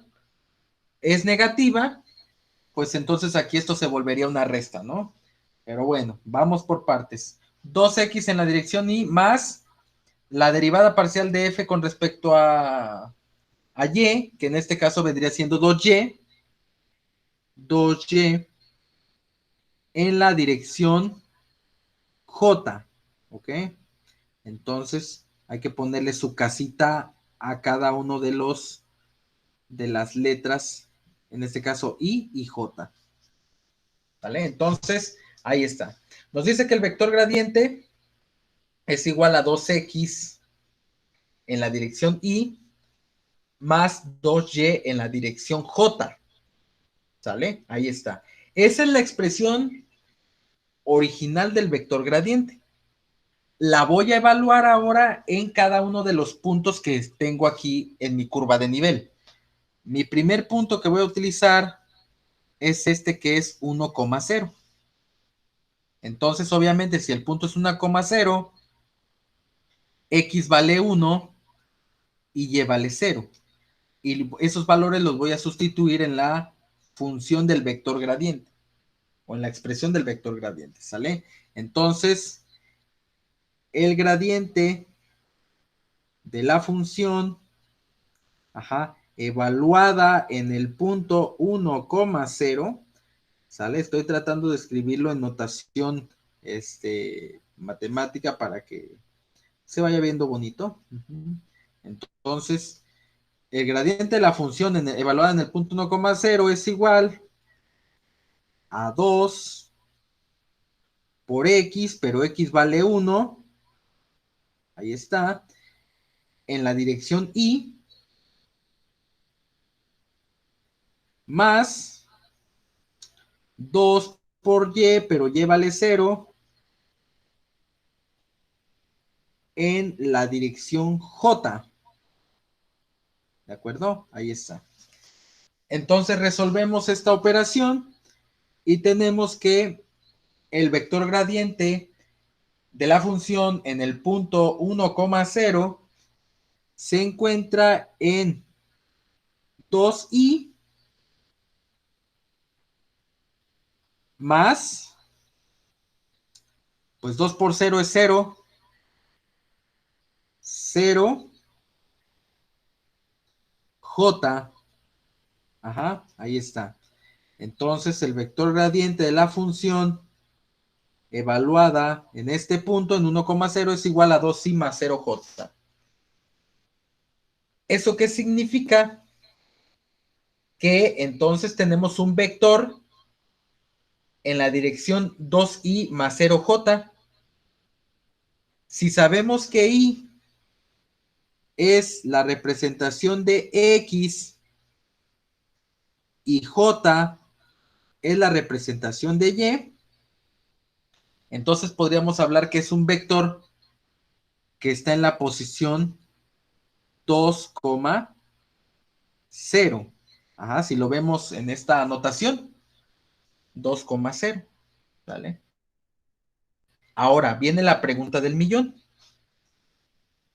es negativa, pues entonces aquí esto se volvería una resta, ¿no? Pero bueno, vamos por partes. 2x en la dirección y más la derivada parcial de f con respecto a y, que en este caso vendría siendo 2y en la dirección j, ¿ok? Entonces hay que ponerle su casita a cada uno de las letras, en este caso I y J. ¿Vale? Entonces, ahí está. Nos dice que el vector gradiente es igual a 2x en la dirección Y más 2y en la dirección J. ¿Sale? Ahí está. Esa es la expresión original del vector gradiente. La voy a evaluar ahora en cada uno de los puntos que tengo aquí en mi curva de nivel. Mi primer punto que voy a utilizar es este que es 1,0. Entonces, obviamente, si el punto es 1,0, x vale 1 y y vale 0. Y esos valores los voy a sustituir en la función del vector gradiente o en la expresión del vector gradiente, ¿sale? Entonces, el gradiente de la función, evaluada en el punto 1,0, ¿sale? Estoy tratando de escribirlo en notación matemática para que se vaya viendo bonito. Entonces, el gradiente de la función evaluada en el punto 1,0 es igual a 2 por x, pero x vale 1. Ahí está. En la dirección y más 2 por y, pero y vale 0 en la dirección j. ¿De acuerdo? Ahí está. Entonces resolvemos esta operación y tenemos que el vector gradiente de la función en el punto 1,0 se encuentra en 2i más, pues 2 por 0 es 0, 0, J, ajá, ahí está. Entonces el vector gradiente de la función evaluada en este punto en 1,0 es igual a 2i más 0j. ¿Eso qué significa? Que entonces tenemos un vector en la dirección 2i más 0j. Si sabemos que i es la representación de x y j es la representación de y, entonces podríamos hablar que es un vector que está en la posición 2,0. Ajá, si lo vemos en esta anotación, 2,0. ¿Vale? Ahora viene la pregunta del millón.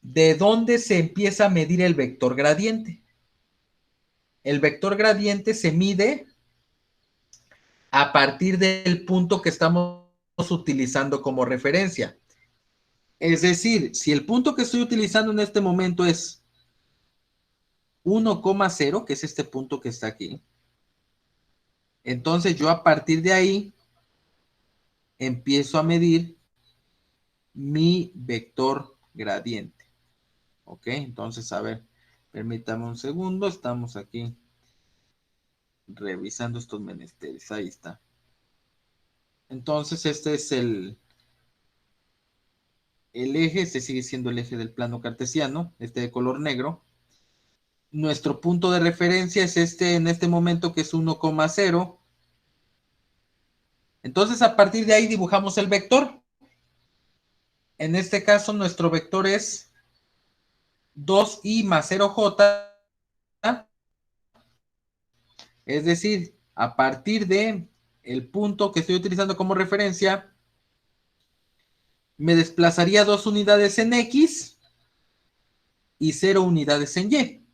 ¿De dónde se empieza a medir el vector gradiente? El vector gradiente se mide a partir del punto que estamos utilizando como referencia. Es decir, si el punto que estoy utilizando en este momento es 1,0, que es este punto que está aquí, entonces yo a partir de ahí empiezo a medir mi vector gradiente. ¿Ok? Entonces, a ver, permítame un segundo, estamos aquí revisando estos menesteres, ahí está. Entonces, este es el eje, este sigue siendo el eje del plano cartesiano, este de color negro. Nuestro punto de referencia es este en este momento que es 1,0. Entonces, a partir de ahí dibujamos el vector. En este caso, nuestro vector es 2i más 0j, es decir, a partir de el punto que estoy utilizando como referencia, me desplazaría 2 unidades en x y 0 unidades en y,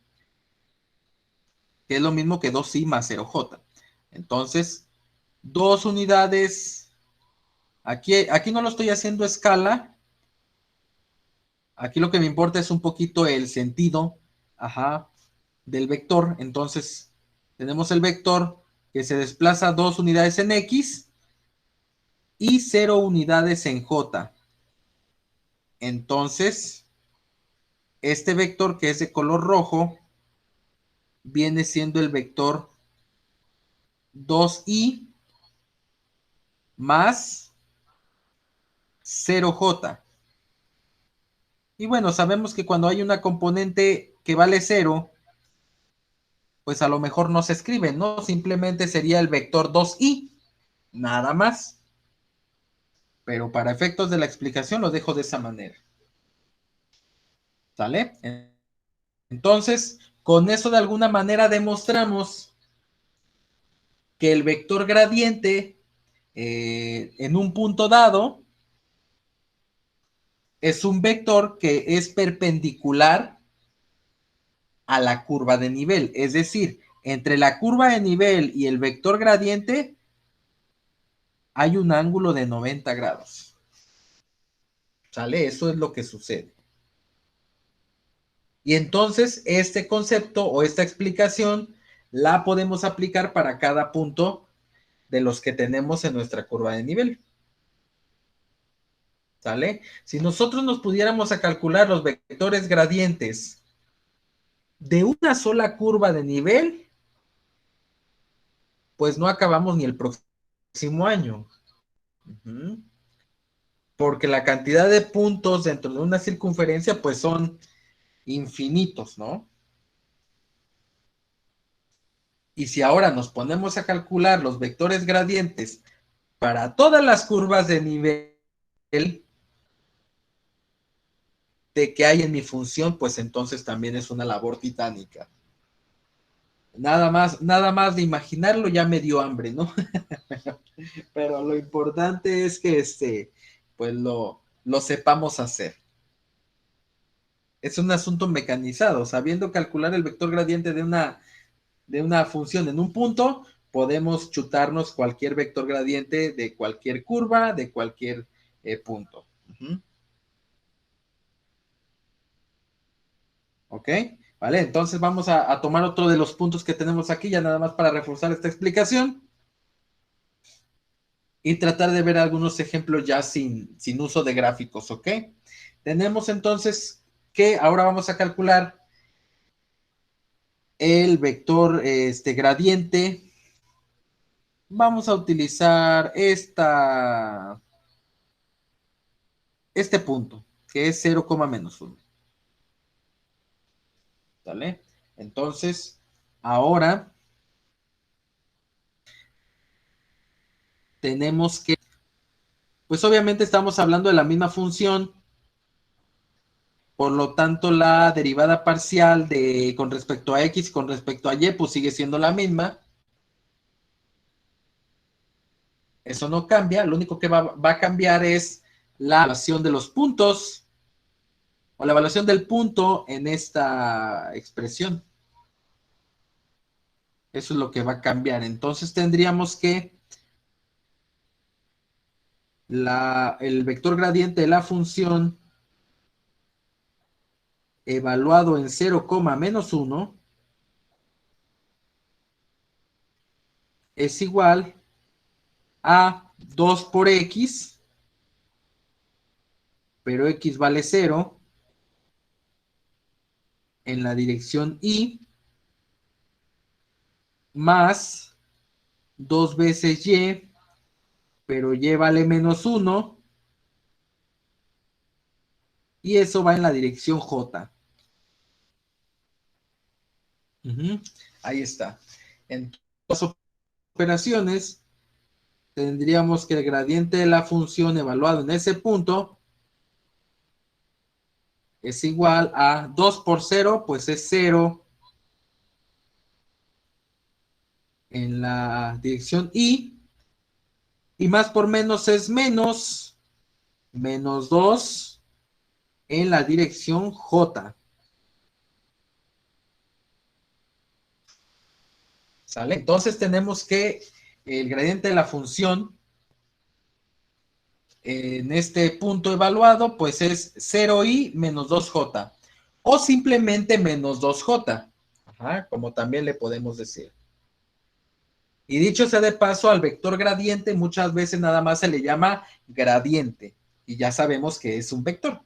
que es lo mismo que 2i más 0j. Entonces, 2 unidades, aquí no lo estoy haciendo a escala, aquí lo que me importa es un poquito el sentido, ajá, del vector. Entonces, tenemos el vector que se desplaza 2 unidades en x y 0 unidades en j. Entonces, este vector que es de color rojo viene siendo el vector 2i más 0j. Y bueno, sabemos que cuando hay una componente que vale 0, pues a lo mejor no se escribe, ¿no? Simplemente sería el vector 2i, nada más. Pero para efectos de la explicación lo dejo de esa manera. ¿Sale? Entonces, con eso de alguna manera demostramos que el vector gradiente en un punto dado es un vector que es perpendicular a la curva de nivel. Es decir, entre la curva de nivel y el vector gradiente hay un ángulo de 90 grados. ¿Sale? Eso es lo que sucede. Y entonces este concepto o esta explicación la podemos aplicar para cada punto de los que tenemos en nuestra curva de nivel. ¿Sale? Si nosotros nos pudiéramos a calcular los vectores gradientes de una sola curva de nivel, pues no acabamos ni el próximo año. Porque la cantidad de puntos dentro de una circunferencia pues son infinitos, ¿no? Y si ahora nos ponemos a calcular los vectores gradientes para todas las curvas de nivel de que hay en mi función, pues entonces también es una labor titánica. Nada más de imaginarlo ya me dio hambre, ¿no? Pero lo importante es que pues lo sepamos hacer. Es un asunto mecanizado, sabiendo calcular el vector gradiente de una función en un punto, podemos chutarnos cualquier vector gradiente de cualquier curva, de cualquier punto. ¿Ok? Vale, entonces vamos a tomar otro de los puntos que tenemos aquí, ya nada más para reforzar esta explicación. Y tratar de ver algunos ejemplos ya sin uso de gráficos, ¿ok? Tenemos entonces que ahora vamos a calcular el vector gradiente. Vamos a utilizar este punto, que es 0, menos 1. ¿Vale? Entonces, ahora tenemos que, pues obviamente estamos hablando de la misma función, por lo tanto la derivada parcial con respecto a x y con respecto a y, pues sigue siendo la misma. Eso no cambia, lo único que va a cambiar es la evaluación de los puntos o la evaluación del punto en esta expresión. Eso es lo que va a cambiar. Entonces tendríamos que el vector gradiente de la función evaluado en 0, menos 1 es igual a 2 por x, pero x vale 0 en la dirección y, más 2 veces y, pero y vale menos 1, y eso va en la dirección j. Ahí está. En todas las operaciones, tendríamos que el gradiente de la función evaluado en ese punto es igual a 2 por 0, pues es 0 en la dirección y más por menos es menos 2 en la dirección j. ¿Sale? Entonces tenemos que el gradiente de la función en este punto evaluado, pues es 0i menos 2j. O simplemente menos 2j. Ajá, como también le podemos decir. Y dicho sea de paso, al vector gradiente muchas veces nada más se le llama gradiente. Y ya sabemos que es un vector.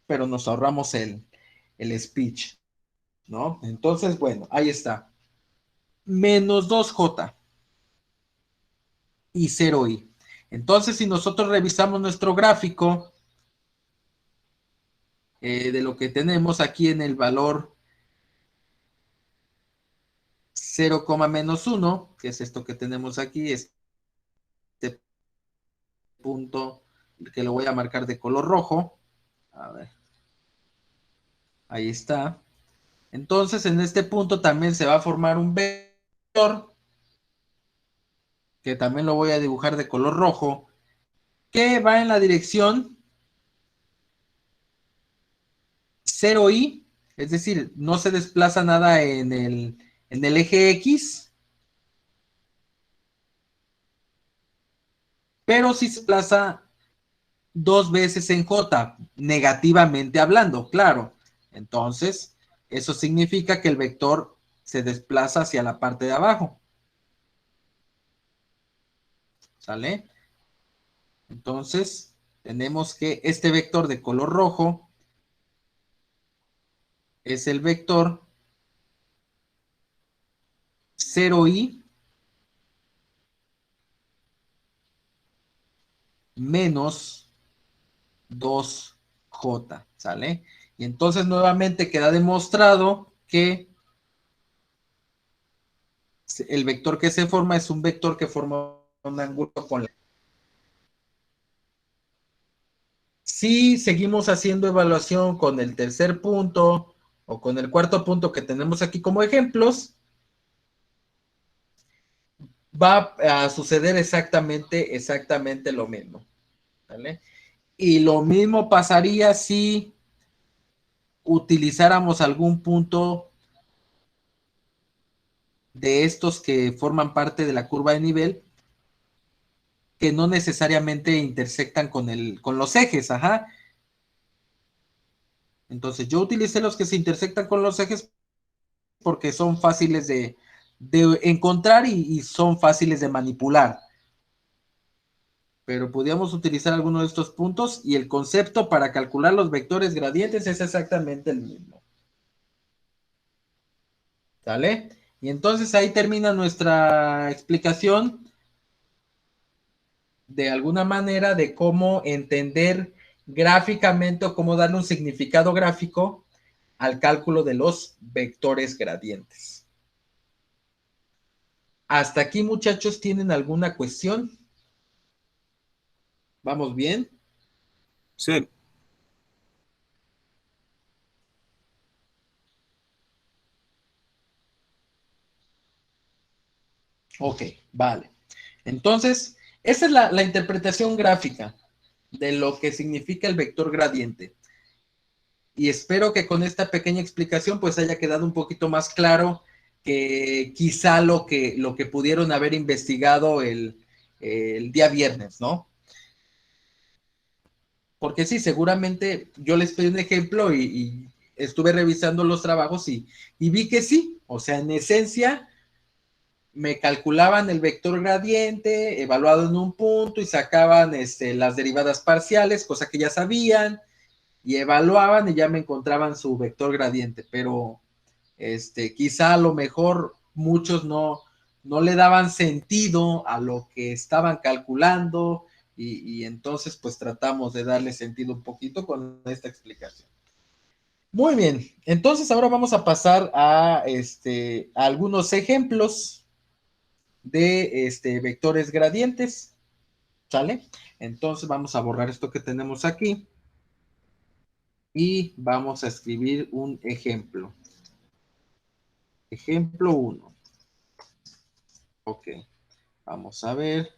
Pero nos ahorramos el speech, ¿no? Entonces, bueno, ahí está. Menos 2j y 0i. Entonces, si nosotros revisamos nuestro gráfico de lo que tenemos aquí en el valor 0, menos 1, que es esto que tenemos aquí, este punto que lo voy a marcar de color rojo. A ver. Ahí está. Entonces, en este punto también se va a formar un vector, que también lo voy a dibujar de color rojo, que va en la dirección 0i, es decir, no se desplaza nada en el eje X, pero sí se desplaza 2 veces en J, negativamente hablando, claro. Entonces, eso significa que el vector se desplaza hacia la parte de abajo. ¿Sale? Entonces, tenemos que este vector de color rojo es el vector 0i menos 2j, ¿sale? Y entonces nuevamente queda demostrado que el vector que se forma es un vector que forma un ángulo con la... Si seguimos haciendo evaluación con el tercer punto o con el cuarto punto que tenemos aquí como ejemplos, va a suceder exactamente lo mismo, ¿vale? Y lo mismo pasaría si utilizáramos algún punto de estos que forman parte de la curva de nivel, que no necesariamente intersectan con los ejes, ajá. Entonces yo utilicé los que se intersectan con los ejes porque son fáciles de encontrar y son fáciles de manipular. Pero podríamos utilizar alguno de estos puntos y el concepto para calcular los vectores gradientes es exactamente el mismo. ¿Sale? Y entonces ahí termina nuestra explicación de alguna manera de cómo entender gráficamente o cómo darle un significado gráfico al cálculo de los vectores gradientes. Hasta aquí, muchachos, ¿tienen alguna cuestión? ¿Vamos bien? Sí. Ok, vale. Entonces, esa es la interpretación gráfica de lo que significa el vector gradiente. Y espero que con esta pequeña explicación pues haya quedado un poquito más claro que quizá lo que pudieron haber investigado el día viernes, ¿no? Porque sí, seguramente yo les pedí un ejemplo y estuve revisando los trabajos y vi que sí, o sea, en esencia me calculaban el vector gradiente evaluado en un punto y sacaban las derivadas parciales, cosa que ya sabían, y evaluaban y ya me encontraban su vector gradiente, pero quizá a lo mejor muchos no le daban sentido a lo que estaban calculando y entonces pues tratamos de darle sentido un poquito con esta explicación. Muy bien, entonces ahora vamos a pasar a algunos ejemplos de vectores gradientes, ¿sale? Entonces vamos a borrar esto que tenemos aquí y vamos a escribir un ejemplo. Ejemplo 1. Ok, vamos a ver.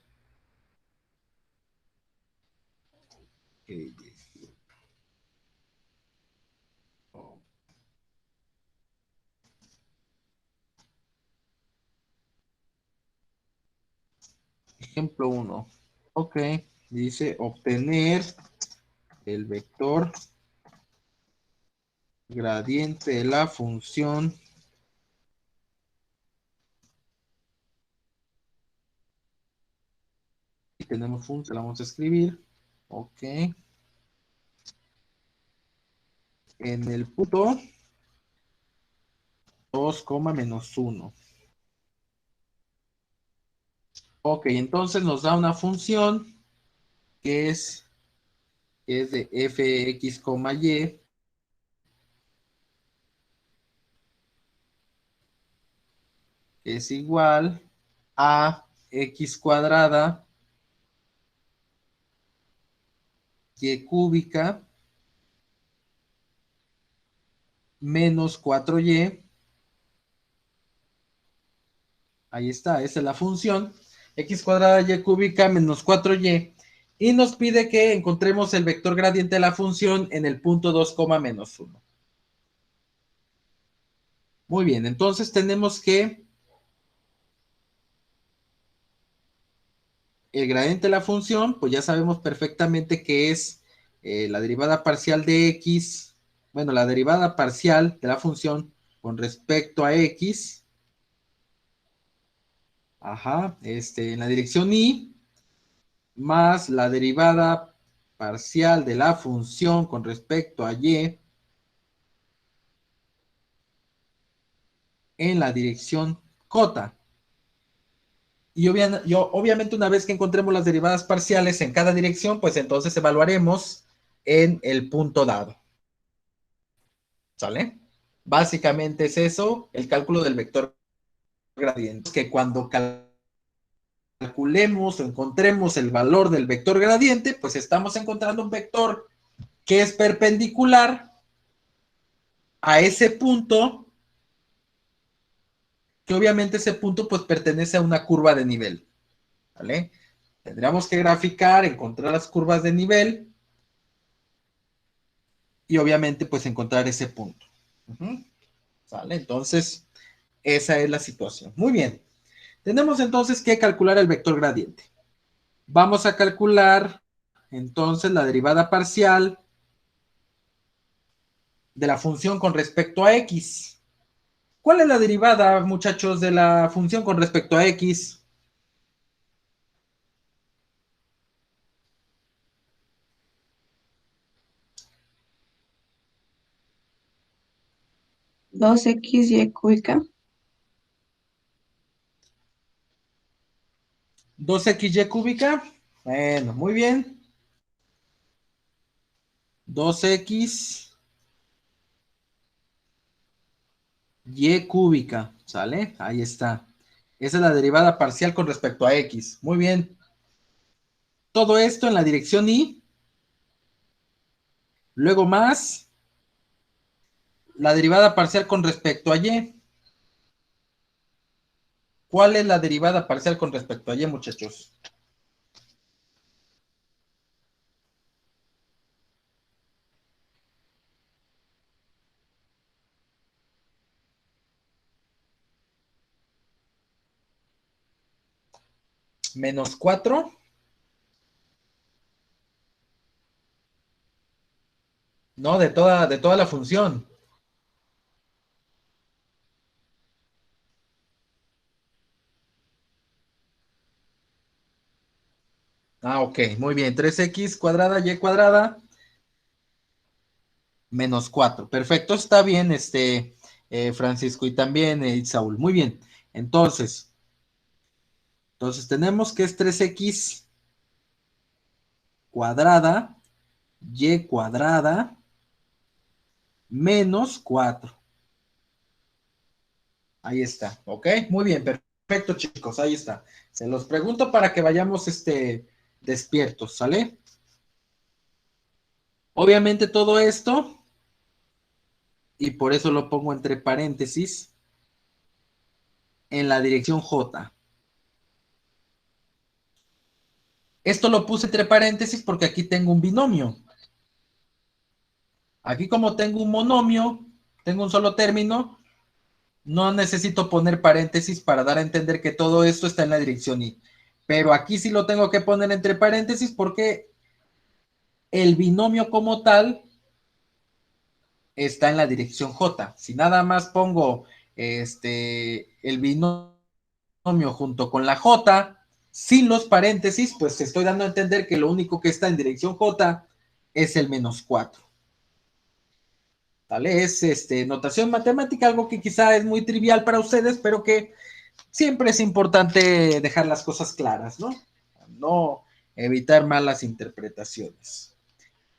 Ejemplo 1. Ok, dice obtener el vector gradiente de la función y tenemos función, la vamos a escribir. Ok. En el punto 2, menos 1. Ok, entonces nos da una función que es de fx, y es igual a x cuadrada y cúbica menos 4y. Ahí está, esa es la función. X cuadrada y cúbica menos 4y. Y nos pide que encontremos el vector gradiente de la función en el punto 2, menos 1. Muy bien, entonces tenemos que el gradiente de la función, pues ya sabemos perfectamente que es la derivada parcial de x, bueno, la derivada parcial de la función con respecto a x, ajá, en la dirección y, más la derivada parcial de la función con respecto a y en la dirección cota. Y obviamente una vez que encontremos las derivadas parciales en cada dirección, pues entonces evaluaremos en el punto dado. ¿Sale? Básicamente es eso, el cálculo del vector gradiente. Que cuando calculemos o encontremos el valor del vector gradiente, pues estamos encontrando un vector que es perpendicular a ese punto, que obviamente ese punto pues pertenece a una curva de nivel. ¿Vale? Tendríamos que graficar, encontrar las curvas de nivel y obviamente pues encontrar ese punto. ¿Sale? Entonces, Esa es la situación. Muy bien. Tenemos entonces que calcular el vector gradiente. Vamos a calcular entonces la derivada parcial de la función con respecto a x. ¿Cuál es la derivada, muchachos, de la función con respecto a x? Dos x y cúbica. 2xy cúbica. Bueno, muy bien. 2x y cúbica, ¿sale? Ahí está. Esa es la derivada parcial con respecto a x. Muy bien. Todo esto en la dirección y. Luego más la derivada parcial con respecto a y. ¿Cuál es la derivada parcial con respecto a y, muchachos? Menos 4. No, de toda la función. Ah, ok, muy bien. 3x cuadrada, y cuadrada, menos 4. Perfecto, está bien, Francisco, y también Saúl. Muy bien. Entonces tenemos que es 3x cuadrada, y cuadrada, menos 4. Ahí está, ¿ok? Muy bien, perfecto, chicos, ahí está. Se los pregunto para que vayamos, despiertos, ¿sale? Obviamente todo esto, y por eso lo pongo entre paréntesis, en la dirección J. Esto lo puse entre paréntesis porque aquí tengo un binomio. Aquí como tengo un monomio, tengo un solo término, no necesito poner paréntesis para dar a entender que todo esto está en la dirección I. Pero aquí sí lo tengo que poner entre paréntesis porque el binomio como tal está en la dirección J. Si nada más pongo el binomio junto con la J, sin los paréntesis, pues estoy dando a entender que lo único que está en dirección J es el menos 4. ¿Vale? Es notación matemática, algo que quizá es muy trivial para ustedes, pero que siempre es importante dejar las cosas claras, ¿no? No evitar malas interpretaciones.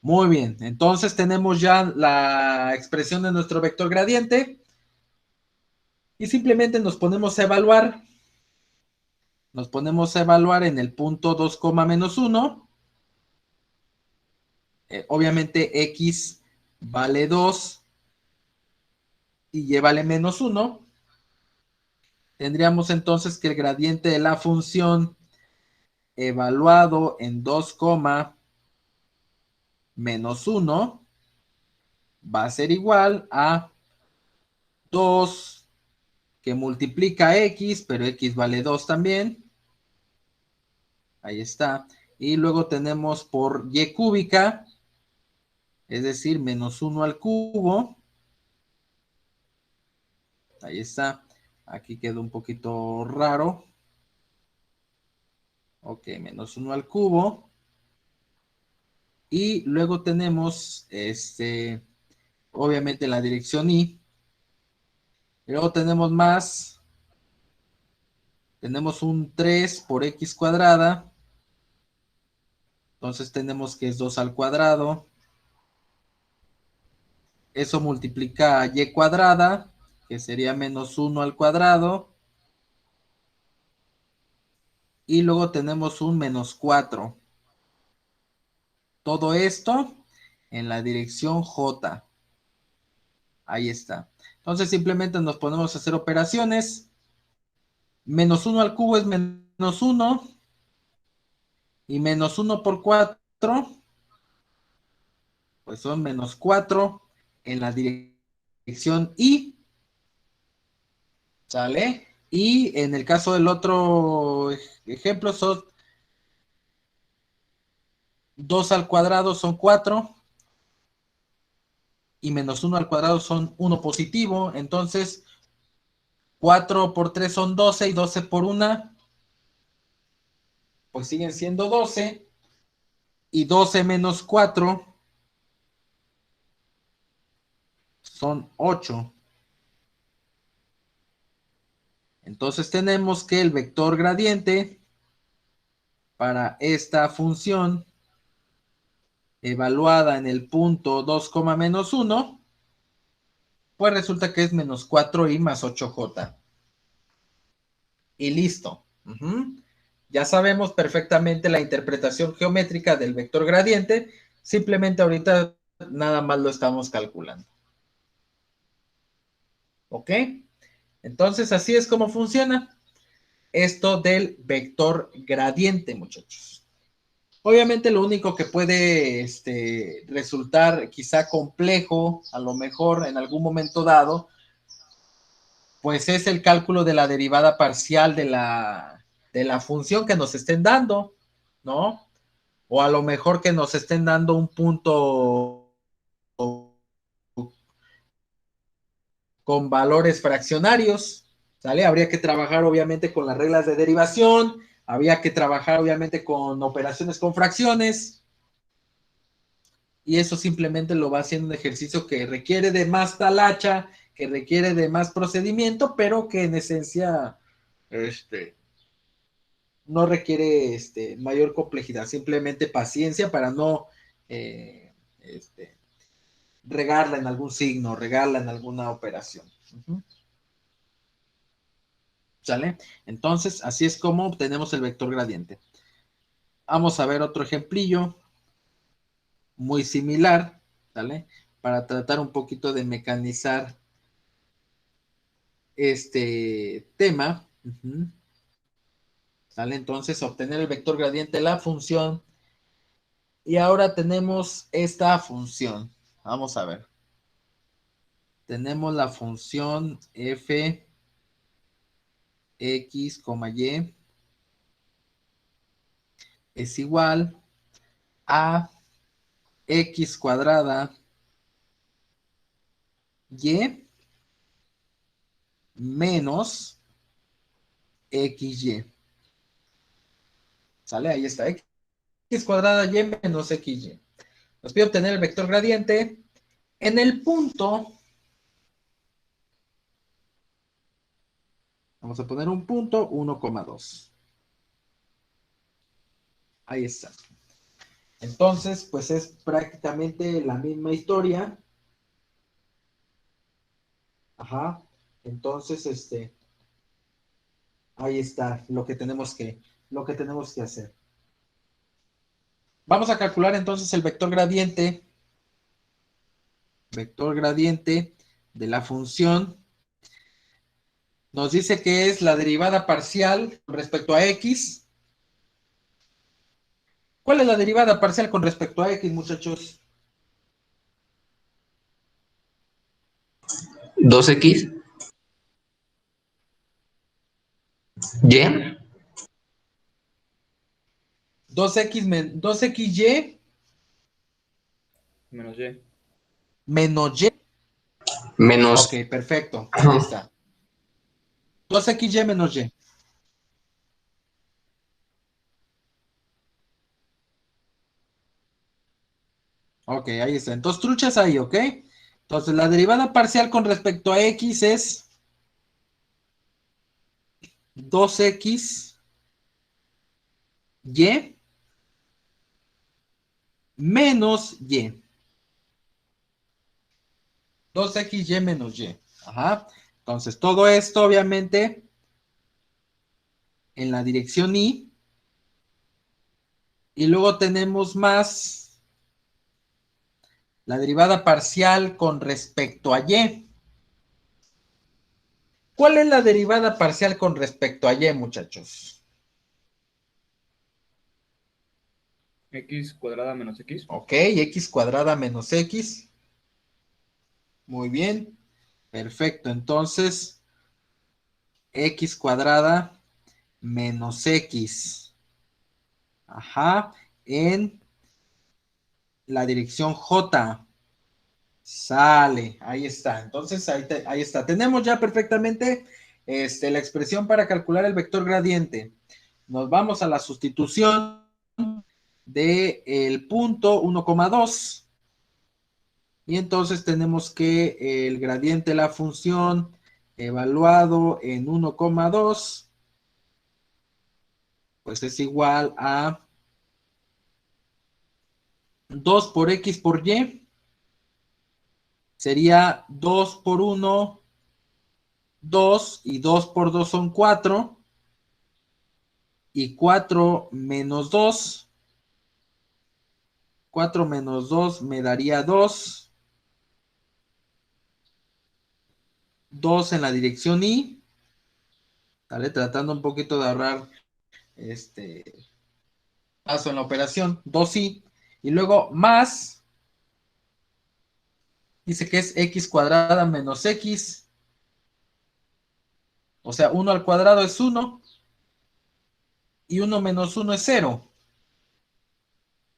Muy bien, entonces tenemos ya la expresión de nuestro vector gradiente y simplemente nos ponemos a evaluar. Nos ponemos a evaluar en el punto 2, menos 1. Obviamente x vale 2 y y vale menos 1. Tendríamos entonces que el gradiente de la función evaluado en 2, menos 1 va a ser igual a 2 que multiplica x, pero x vale 2 también. Ahí está. Y luego tenemos por y cúbica, es decir, menos 1 al cubo. Ahí está. Aquí quedó un poquito raro. Ok, menos 1 al cubo. Y luego tenemos, obviamente la dirección y. Y luego tenemos más. Tenemos un 3 por x cuadrada. Entonces tenemos que es 2 al cuadrado. Eso multiplica a y cuadrada, que sería menos 1 al cuadrado. Y luego tenemos un menos 4. Todo esto en la dirección J. Ahí está. Entonces simplemente nos ponemos a hacer operaciones. Menos 1 al cubo es menos 1. Y menos 1 por 4, pues son menos 4 en la dirección I. ¿Sale? Y en el caso del otro ejemplo, son 2 al cuadrado son 4 y menos 1 al cuadrado son 1 positivo. Entonces, 4 por 3 son 12 y 12 por 1, pues siguen siendo 12. Y 12 menos 4 son 8. Entonces tenemos que el vector gradiente para esta función evaluada en el punto 2, menos 1, pues resulta que es menos 4i más 8j. Y listo. Ya sabemos perfectamente la interpretación geométrica del vector gradiente, simplemente ahorita nada más lo estamos calculando. ¿Ok? Entonces así es como funciona esto del vector gradiente, muchachos. Obviamente lo único que puede resultar quizá complejo, a lo mejor en algún momento dado, pues es el cálculo de la derivada parcial de la función que nos estén dando, ¿no? O a lo mejor que nos estén dando un punto con valores fraccionarios, ¿sale? Habría que trabajar obviamente con las reglas de derivación, habría que trabajar obviamente con operaciones con fracciones, y eso simplemente lo va haciendo un ejercicio que requiere de más talacha, que requiere de más procedimiento, pero que en esencia no requiere mayor complejidad, simplemente paciencia para no eh, este, regarla en algún signo, regarla en alguna operación. ¿Sale? Entonces, así es como obtenemos el vector gradiente. Vamos a ver otro ejemplillo muy similar, ¿sale? Para tratar un poquito de mecanizar este tema. ¿Sale? Entonces, obtener el vector gradiente de la función. Y ahora tenemos esta función. Vamos a ver. Tenemos la función f x, y es igual a x cuadrada y menos xy. ¿Sale? Ahí está. X cuadrada y menos xy. Nos pide obtener el vector gradiente en el punto. Vamos a poner un punto 1,2. Ahí está. Entonces, pues es prácticamente la misma historia. Ajá. Entonces, ahí está lo que tenemos que hacer. Vamos a calcular entonces el vector gradiente de la función. Nos dice que es la derivada parcial con respecto a x. ¿Cuál es la derivada parcial con respecto a x, muchachos? 2x, y, 2xy Menos y. menos y. menos, Ok, perfecto. Ahí está. 2xy menos y. Ok, ahí está. Entonces, truchas ahí, ¿ok? Entonces, la derivada parcial con respecto a x es 2xy menos y. 2xy menos y. Ajá. Entonces, todo esto, obviamente, en la dirección y. Y luego tenemos más la derivada parcial con respecto a y. ¿Cuál es la derivada parcial con respecto a y, muchachos? X cuadrada menos X. Ok, x cuadrada menos x. Muy bien. Perfecto. Entonces, x cuadrada menos x. Ajá, en la dirección J. Sale, ahí está. Entonces, ahí está. Tenemos ya perfectamente la expresión para calcular el vector gradiente. Nos vamos a la sustitución del punto 1,2. Y entonces tenemos que el gradiente de la función evaluado en 1,2, pues es igual a 2 por x por y. Sería 2 por 1, 2, y 2 por 2 son 4, y 4 menos 2, 4 menos 2 me daría 2, 2 en la dirección y, ¿vale? Tratando un poquito de ahorrar paso en la operación, 2i, y luego más, dice que es x cuadrada menos x, o sea, 1 al cuadrado es 1, y 1 menos 1 es 0.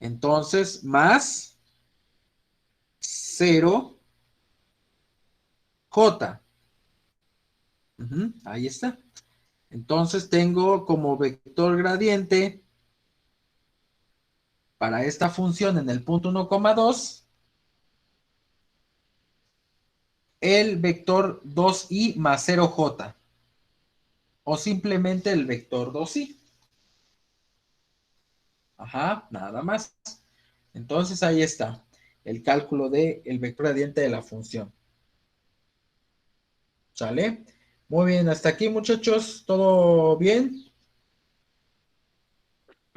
Entonces, más 0j. Ahí está. Entonces tengo como vector gradiente para esta función en el punto 1,2 el vector 2i más 0j, o simplemente el vector 2i. Ajá, nada más. Entonces ahí está el cálculo del vector gradiente de la función. ¿Sale? Muy bien, hasta aquí muchachos, ¿todo bien?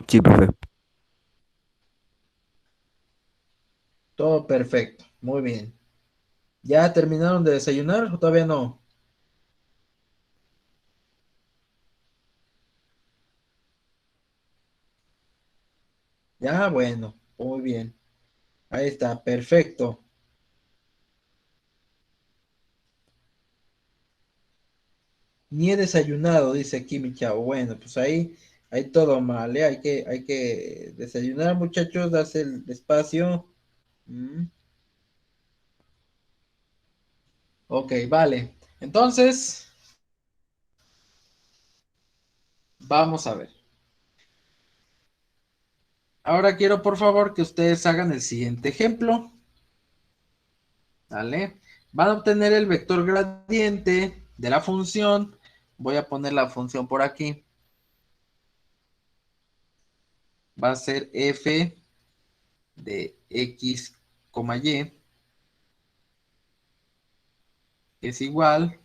Sí, profe. Todo perfecto, muy bien. ¿Ya terminaron de desayunar o todavía no? Ya, bueno, muy bien. Ahí está, perfecto. Ni he desayunado, dice aquí mi chavo. Bueno, pues ahí todo mal, ¿eh? Hay que desayunar, muchachos, darse el espacio. Mm, Ok, vale. Entonces, vamos a ver. Ahora quiero, por favor, que ustedes hagan el siguiente ejemplo. ¿Vale? Van a obtener el vector gradiente de la función. Voy a poner la función por aquí. Va a ser f de x, y es igual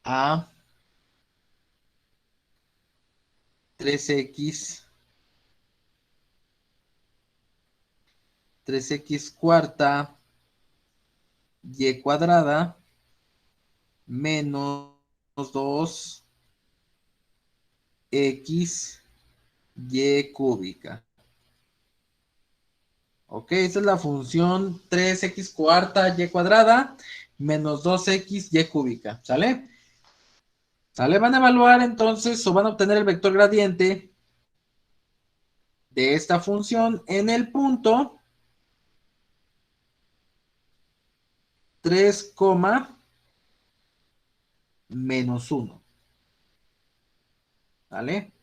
a 3x, 3x cuarta y cuadrada menos 2 x y cúbica. Ok, esa es la función 3x cuarta y cuadrada menos 2x y cúbica. ¿Sale? ¿Sale? Van a evaluar entonces o van a obtener el vector gradiente de esta función en el punto 3, menos 1. ¿Vale?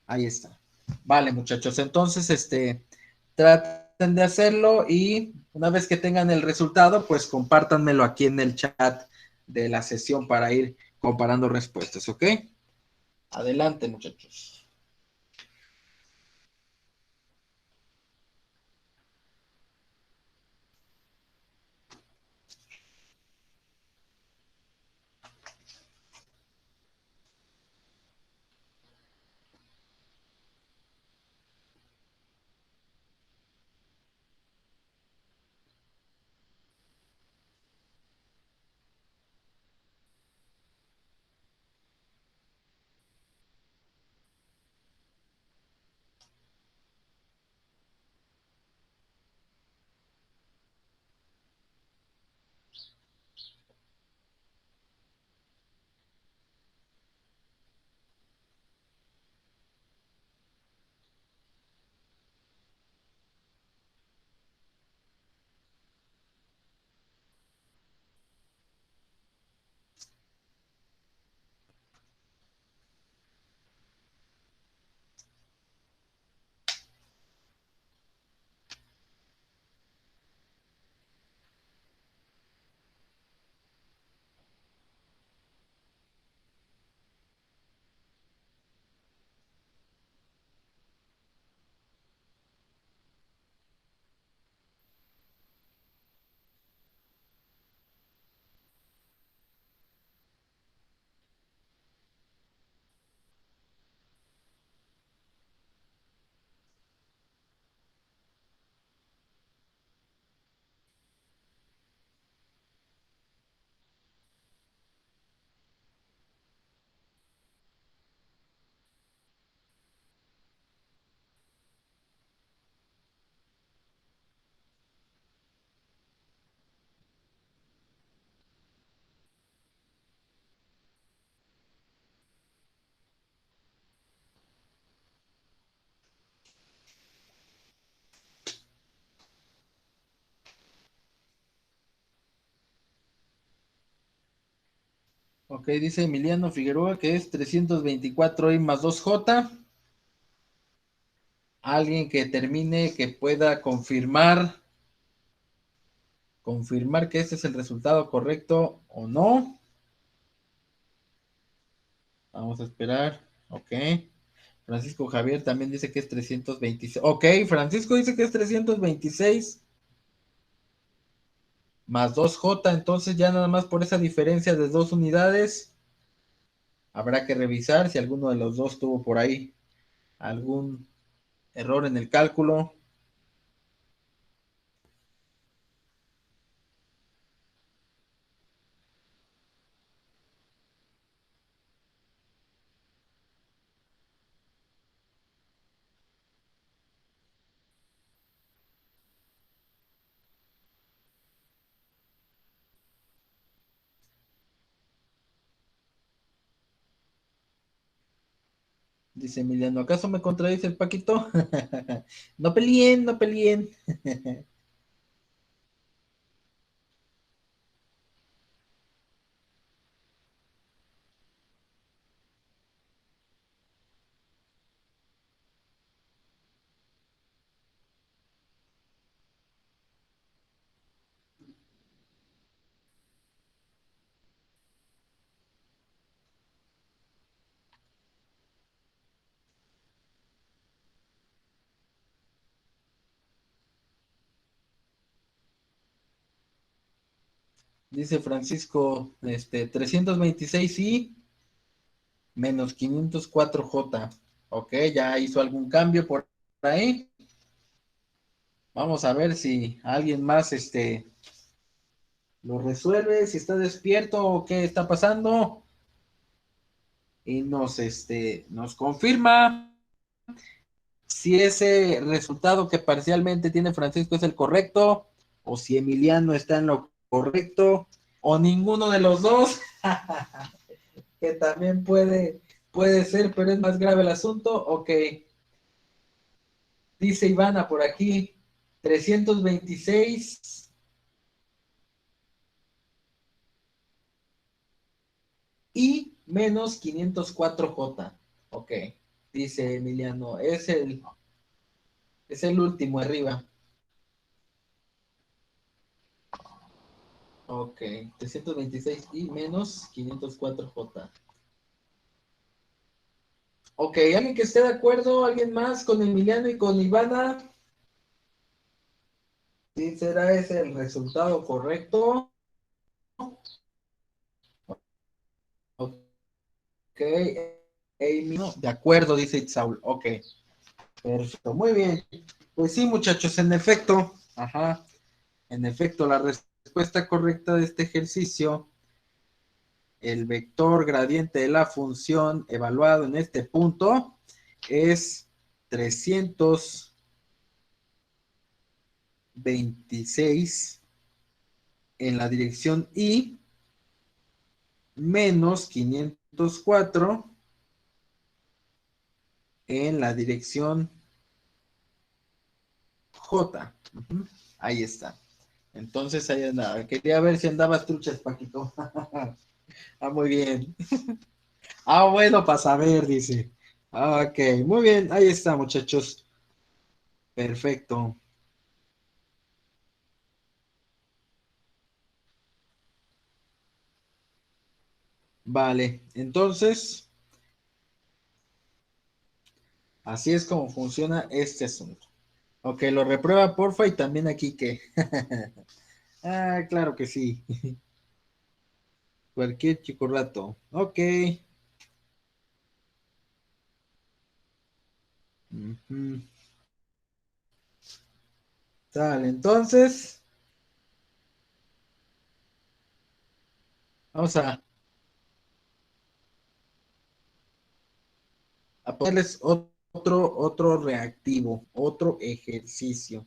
Ahí está. Vale, muchachos. Entonces, traten de hacerlo y una vez que tengan el resultado, pues compártanmelo aquí en el chat de la sesión para ir comparando respuestas, ¿ok? Adelante, muchachos. Ok, dice Emiliano Figueroa que es 324i más 2j. Alguien que termine, que pueda confirmar que ese es el resultado correcto o no. Vamos a esperar. Ok. Francisco Javier también dice que es 326. Ok, Francisco dice que es 326 más 2j. Entonces ya nada más por esa diferencia de 2 unidades. Habrá que revisar si alguno de los dos tuvo por ahí algún error en el cálculo. Dice Emiliano, ¿acaso me contradice el Paquito? No peleen, no peleen. Dice Francisco, 326 y menos 504J. Ok, ya hizo algún cambio por ahí. Vamos a ver si alguien más lo resuelve, si está despierto o qué está pasando. Y nos confirma si ese resultado que parcialmente tiene Francisco es el correcto, o si Emiliano está en lo correcto, o ninguno de los dos, que también puede ser, pero es más grave el asunto. Ok, dice Ivana por aquí, 326 y menos 504J. Ok, dice Emiliano, es el último arriba. Ok, 326 y menos 504J. Ok, ¿alguien que esté de acuerdo? ¿Alguien más con Emiliano y con Ivana? ¿Sí será ese el resultado correcto? Ok, Amy, no, de acuerdo, dice Itzaul. Ok, perfecto, muy bien. Pues sí, muchachos, en efecto, ajá, en efecto, la respuesta correcta de este ejercicio, el vector gradiente de la función evaluado en este punto es 326 en la dirección Y menos 504 en la dirección J. Ujú, ahí está. Entonces ahí andaba. Quería ver si andabas truchas, Paquito. Ah, muy bien. Ah, bueno, para saber, dice. Ah, ok, muy bien. Ahí está, muchachos. Perfecto. Vale, entonces, así es como funciona este asunto. Ok, lo reprueba, porfa, y también aquí que. Ah, claro que sí. Cualquier chico rato. Ok. Ujú. Sale, entonces, vamos a ponerles otro reactivo, otro ejercicio.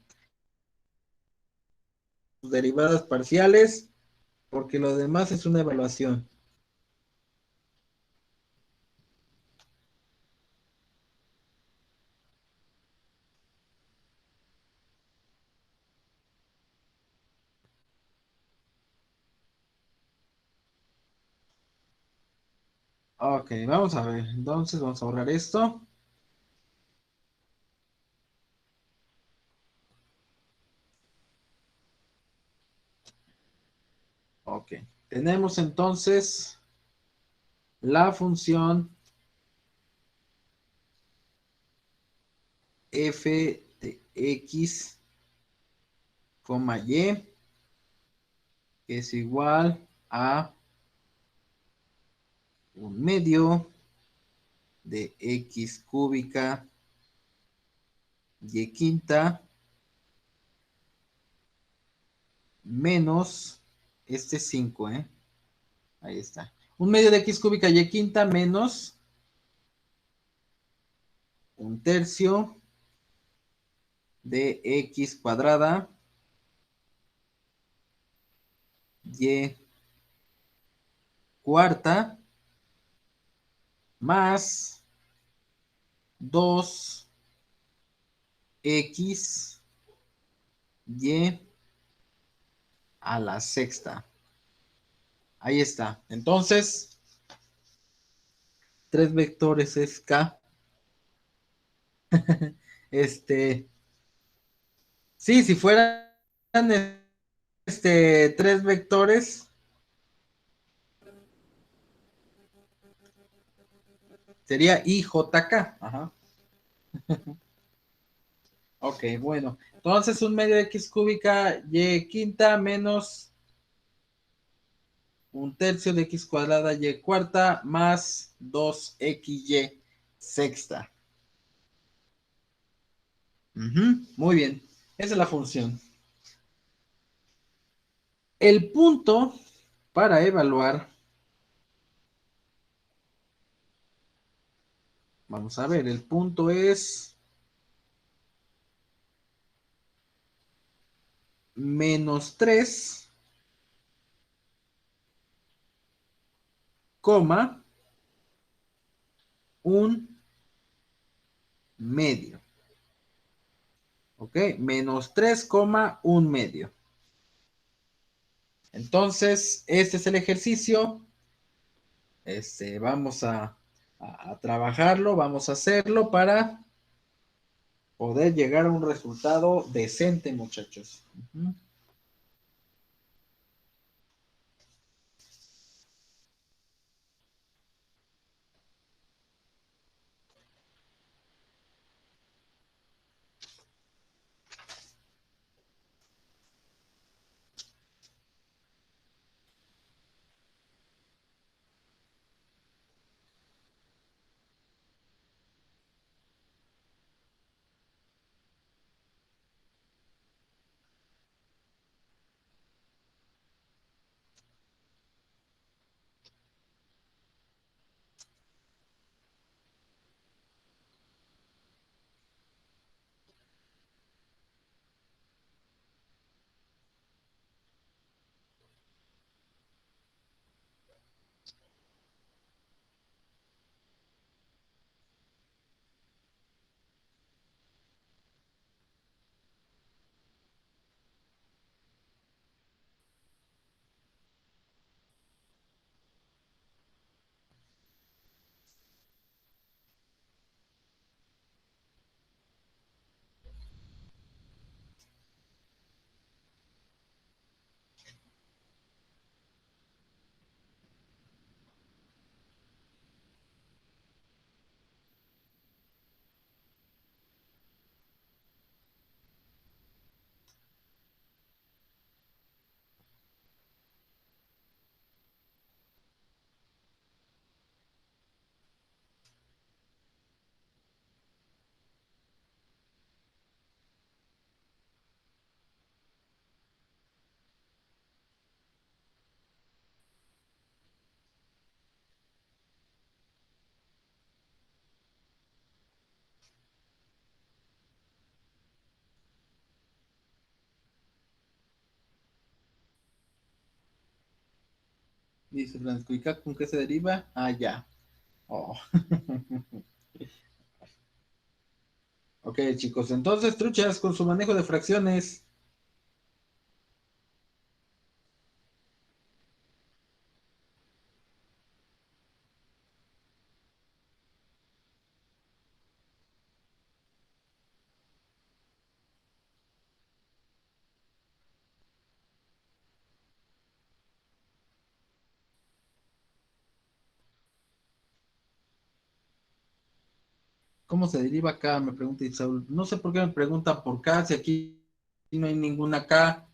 Sus derivadas parciales, porque lo demás es una evaluación. Ok, vamos a ver. Entonces vamos a borrar esto. Ok. Tenemos entonces la función f de x, y, que es igual a un medio de x cúbica y quinta menos este 5, ¿eh? Ahí está. Un medio de x cúbica y quinta menos un tercio de x cuadrada y cuarta más 2x y a la sexta. Ahí está. Entonces, 3 vectores es k. Sí, si fueran 3 vectores, sería IJK. Ajá. Ok, bueno. Entonces, un medio de x cúbica y quinta menos un tercio de x cuadrada y cuarta más 2xy sexta. Muy bien. Esa es la función. El punto para evaluar, vamos a ver, el punto es menos 3, coma, un medio. ¿Ok? Menos 3, un medio. Entonces, este es el ejercicio. Vamos a trabajarlo, vamos a hacerlo para poder llegar a un resultado decente, muchachos. Dice Francisco, ¿y con qué se deriva? Ah, ya. Oh. Ok, chicos, entonces, truchas, con su manejo de fracciones. ¿Cómo se deriva acá? Me pregunta Isaúl. No sé por qué me preguntan por K, si aquí no hay ninguna K.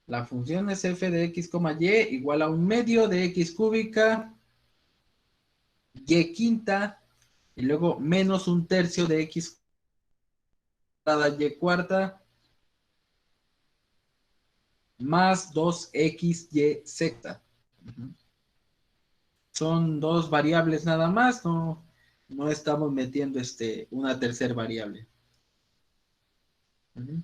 La función es f de x, y igual a un medio de x cúbica, y quinta, y luego menos un tercio de x cuadrada y cuarta, más 2xyz. Son dos variables nada más, no estamos metiendo una tercera variable. Ujú.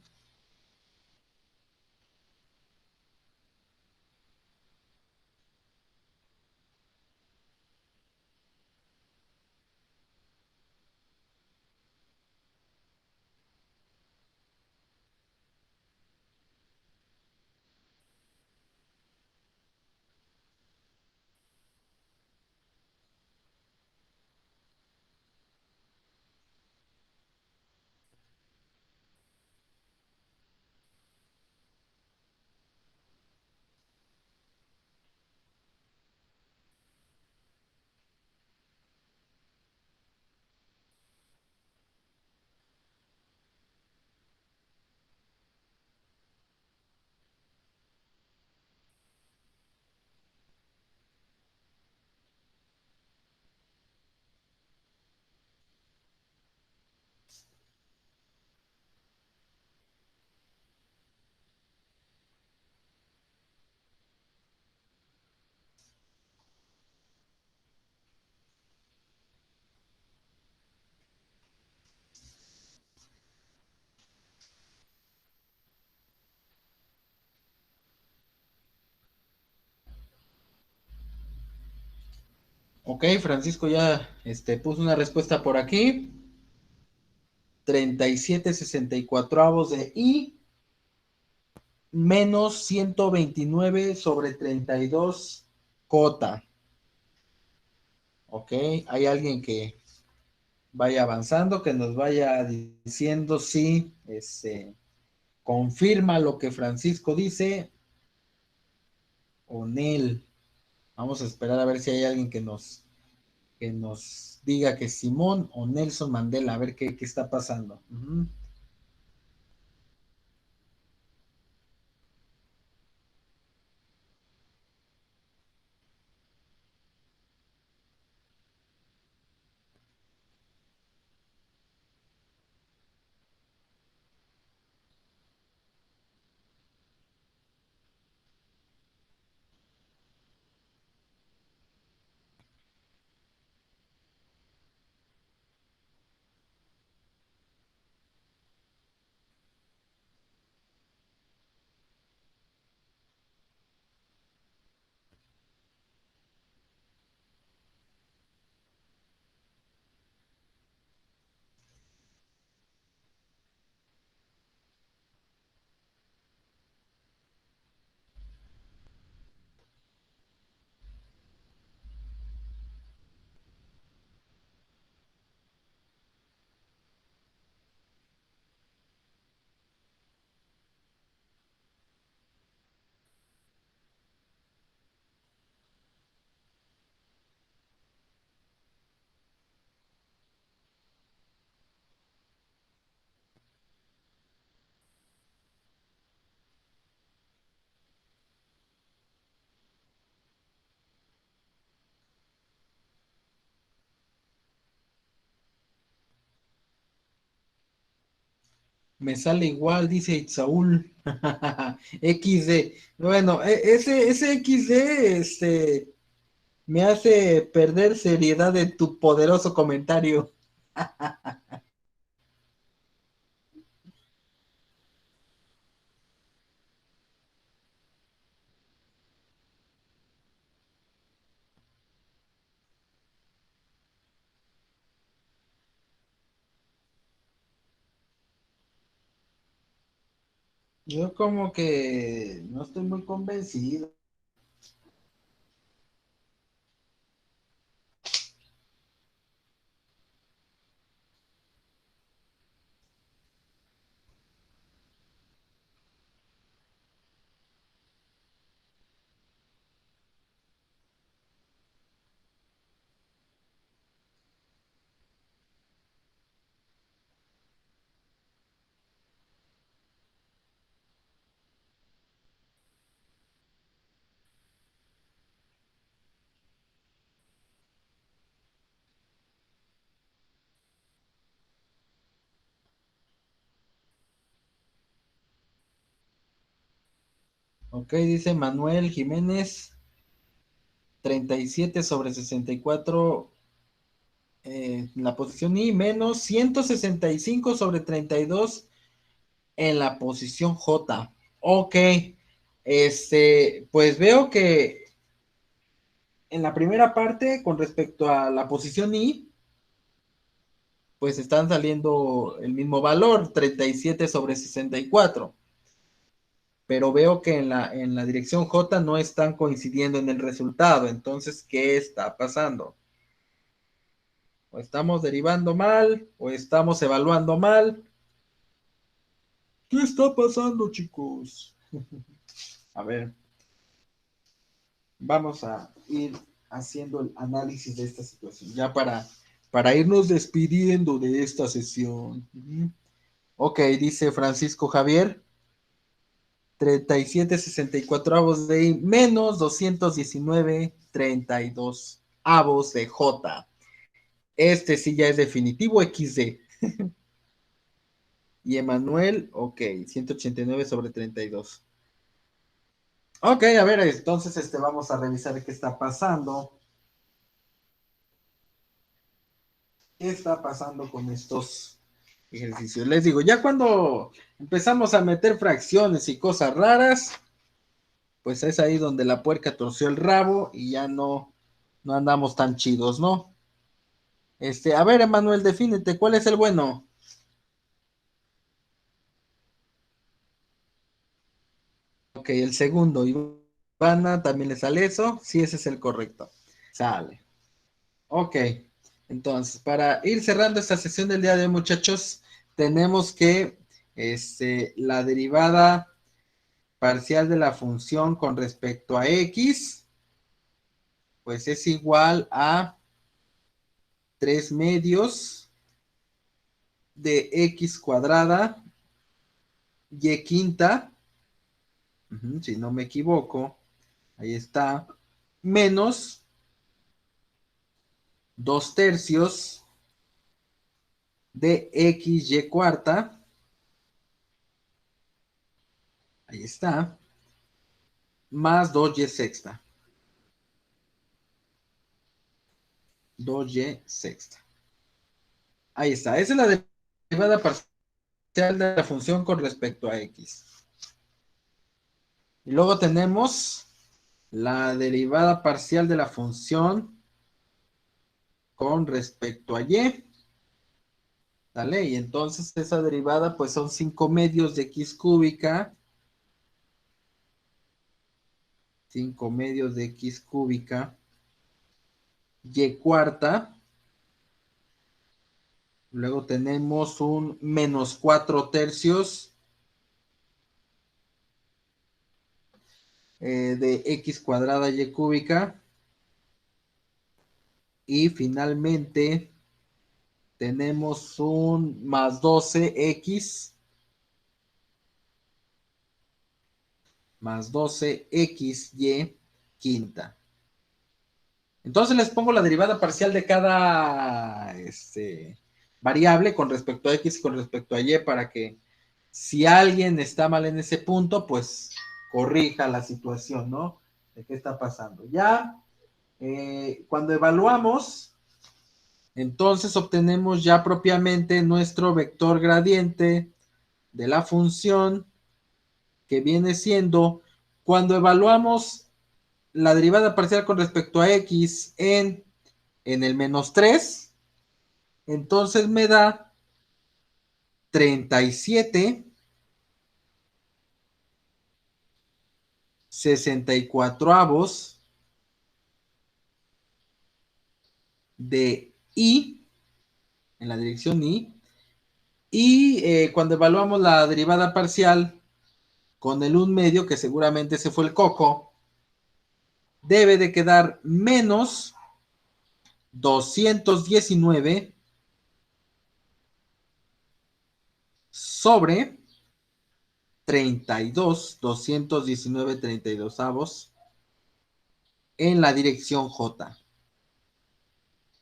Ok, Francisco ya puso una respuesta por aquí. 37/64 de i menos 129 sobre 32 cota. Ok, hay alguien que vaya avanzando, que nos vaya diciendo si confirma lo que Francisco dice o Nel. Vamos a esperar a ver si hay alguien que nos diga que Simón o Nelson Mandela, a ver qué está pasando. Ujú. Me sale igual, dice Saúl. XD. Bueno, ese XD, me hace perder seriedad de tu poderoso comentario. Yo como que no estoy muy convencido. Ok, dice Manuel Jiménez, 37 sobre 64 en la posición I, menos 165 sobre 32 en la posición J. Ok, pues veo que en la primera parte, con respecto a la posición I, pues están saliendo el mismo valor, 37 sobre 64. Pero veo que en la dirección J no están coincidiendo en el resultado. Entonces, ¿qué está pasando? O estamos derivando mal, o estamos evaluando mal. ¿Qué está pasando, chicos? A ver, vamos a ir haciendo el análisis de esta situación, ya para irnos despidiendo de esta sesión. Ok, dice Francisco Javier, 37,64 avos de I menos 219,32 avos de J. Este sí ya es definitivo XD. Y Emanuel, ok, 189 sobre 32. Ok, a ver, entonces vamos a revisar qué está pasando. ¿Qué está pasando con estos ejercicios? Les digo, ya cuando empezamos a meter fracciones y cosas raras, pues es ahí donde la puerca torció el rabo y ya no andamos tan chidos, ¿no? A ver, Emanuel, defínete, ¿cuál es el bueno? Ok, el segundo, Ivana, ¿también le sale eso? Sí, ese es el correcto. Sale. Ok, entonces, para ir cerrando esta sesión del día de hoy, muchachos, tenemos que la derivada parcial de la función con respecto a x, pues es igual a 3 medios de x cuadrada y quinta, si no me equivoco, ahí está, menos 2 tercios de xy cuarta, ahí está, más 2y sexta. 2y sexta. Ahí está. Esa es la derivada parcial de la función con respecto a x. Y luego tenemos la derivada parcial de la función con respecto a y. ¿Vale? Y entonces esa derivada pues son 5 medios de x cúbica. 5 medios de x cúbica. Y cuarta. Luego tenemos un menos 4 tercios de x cuadrada y cúbica. Y finalmente tenemos un más 12x más 12xy quinta. Entonces les pongo la derivada parcial de cada variable con respecto a x y con respecto a y para que si alguien está mal en ese punto, pues corrija la situación, ¿no? De qué está pasando. Ya, cuando evaluamos, entonces obtenemos ya propiamente nuestro vector gradiente de la función que viene siendo cuando evaluamos la derivada parcial con respecto a x en el menos 3, entonces me da 37 64 avos de y en la dirección y cuando evaluamos la derivada parcial con el 1/2, que seguramente ese fue el coco, debe de quedar menos 219 sobre 32 avos en la dirección J.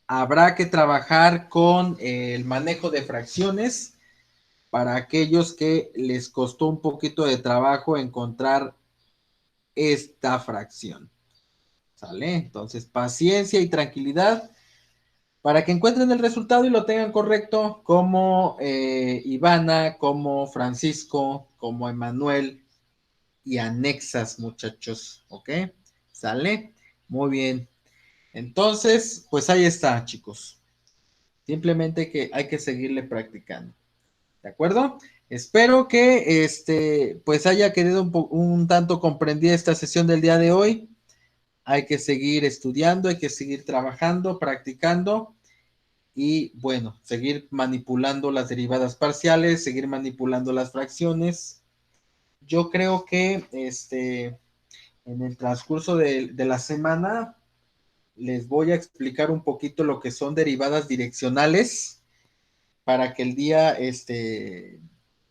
Habrá que trabajar con el manejo de fracciones para aquellos que les costó un poquito de trabajo encontrar esta fracción. ¿Sale? Entonces, paciencia y tranquilidad para que encuentren el resultado y lo tengan correcto, como Ivana, como Francisco, como Emanuel, y anexas, muchachos, ¿ok? ¿Sale? Muy bien. Entonces, pues ahí está, chicos. Simplemente que hay que seguirle practicando. ¿De acuerdo? Espero que pues haya quedado un tanto comprendida esta sesión del día de hoy. Hay que seguir estudiando, hay que seguir trabajando, practicando y bueno, seguir manipulando las derivadas parciales, seguir manipulando las fracciones. Yo creo que en el transcurso de la semana les voy a explicar un poquito lo que son derivadas direccionales para que el día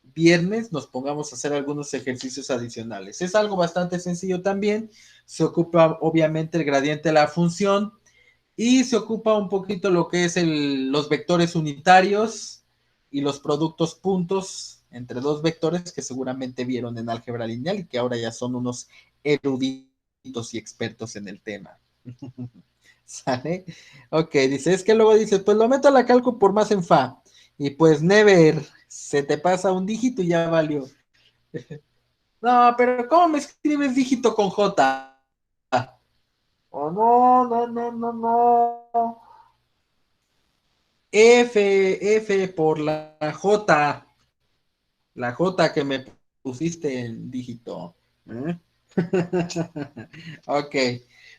viernes nos pongamos a hacer algunos ejercicios adicionales. Es algo bastante sencillo también. Se ocupa obviamente el gradiente de la función y se ocupa un poquito lo que es los vectores unitarios y los productos puntos entre dos vectores que seguramente vieron en álgebra lineal y que ahora ya son unos eruditos y expertos en el tema. ¿Sale? Ok, dice, es que luego dice, pues lo meto a la calco por más en fa. Y pues never, se te pasa un dígito y ya valió. No, pero ¿cómo me escribes dígito con J? Oh, no, no, no, no, no. F por la J que me pusiste en dígito. ¿Eh? Ok.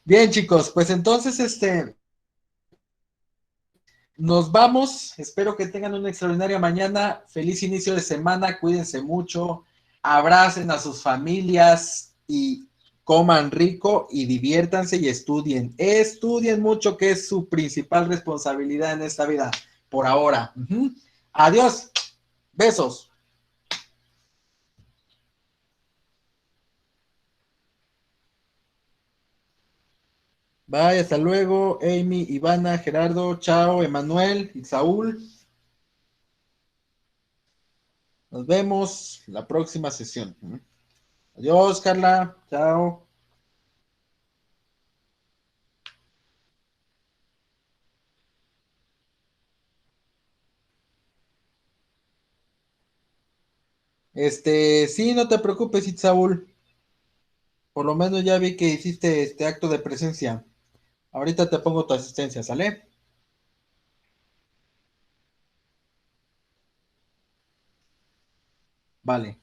Bien, chicos, pues entonces nos vamos. Espero que tengan una extraordinaria mañana. Feliz inicio de semana. Cuídense mucho. Abracen a sus familias y coman rico y diviértanse y estudien. Estudien mucho, que es su principal responsabilidad en esta vida. Por ahora. Adiós. Besos. Bye, hasta luego. Amy, Ivana, Gerardo, chao, Emanuel y Saúl. Nos vemos la próxima sesión. Adiós, Carla. Chao. Sí, no te preocupes, Saúl. Por lo menos ya vi que hiciste este acto de presencia. Ahorita te pongo tu asistencia, ¿sale? Vale.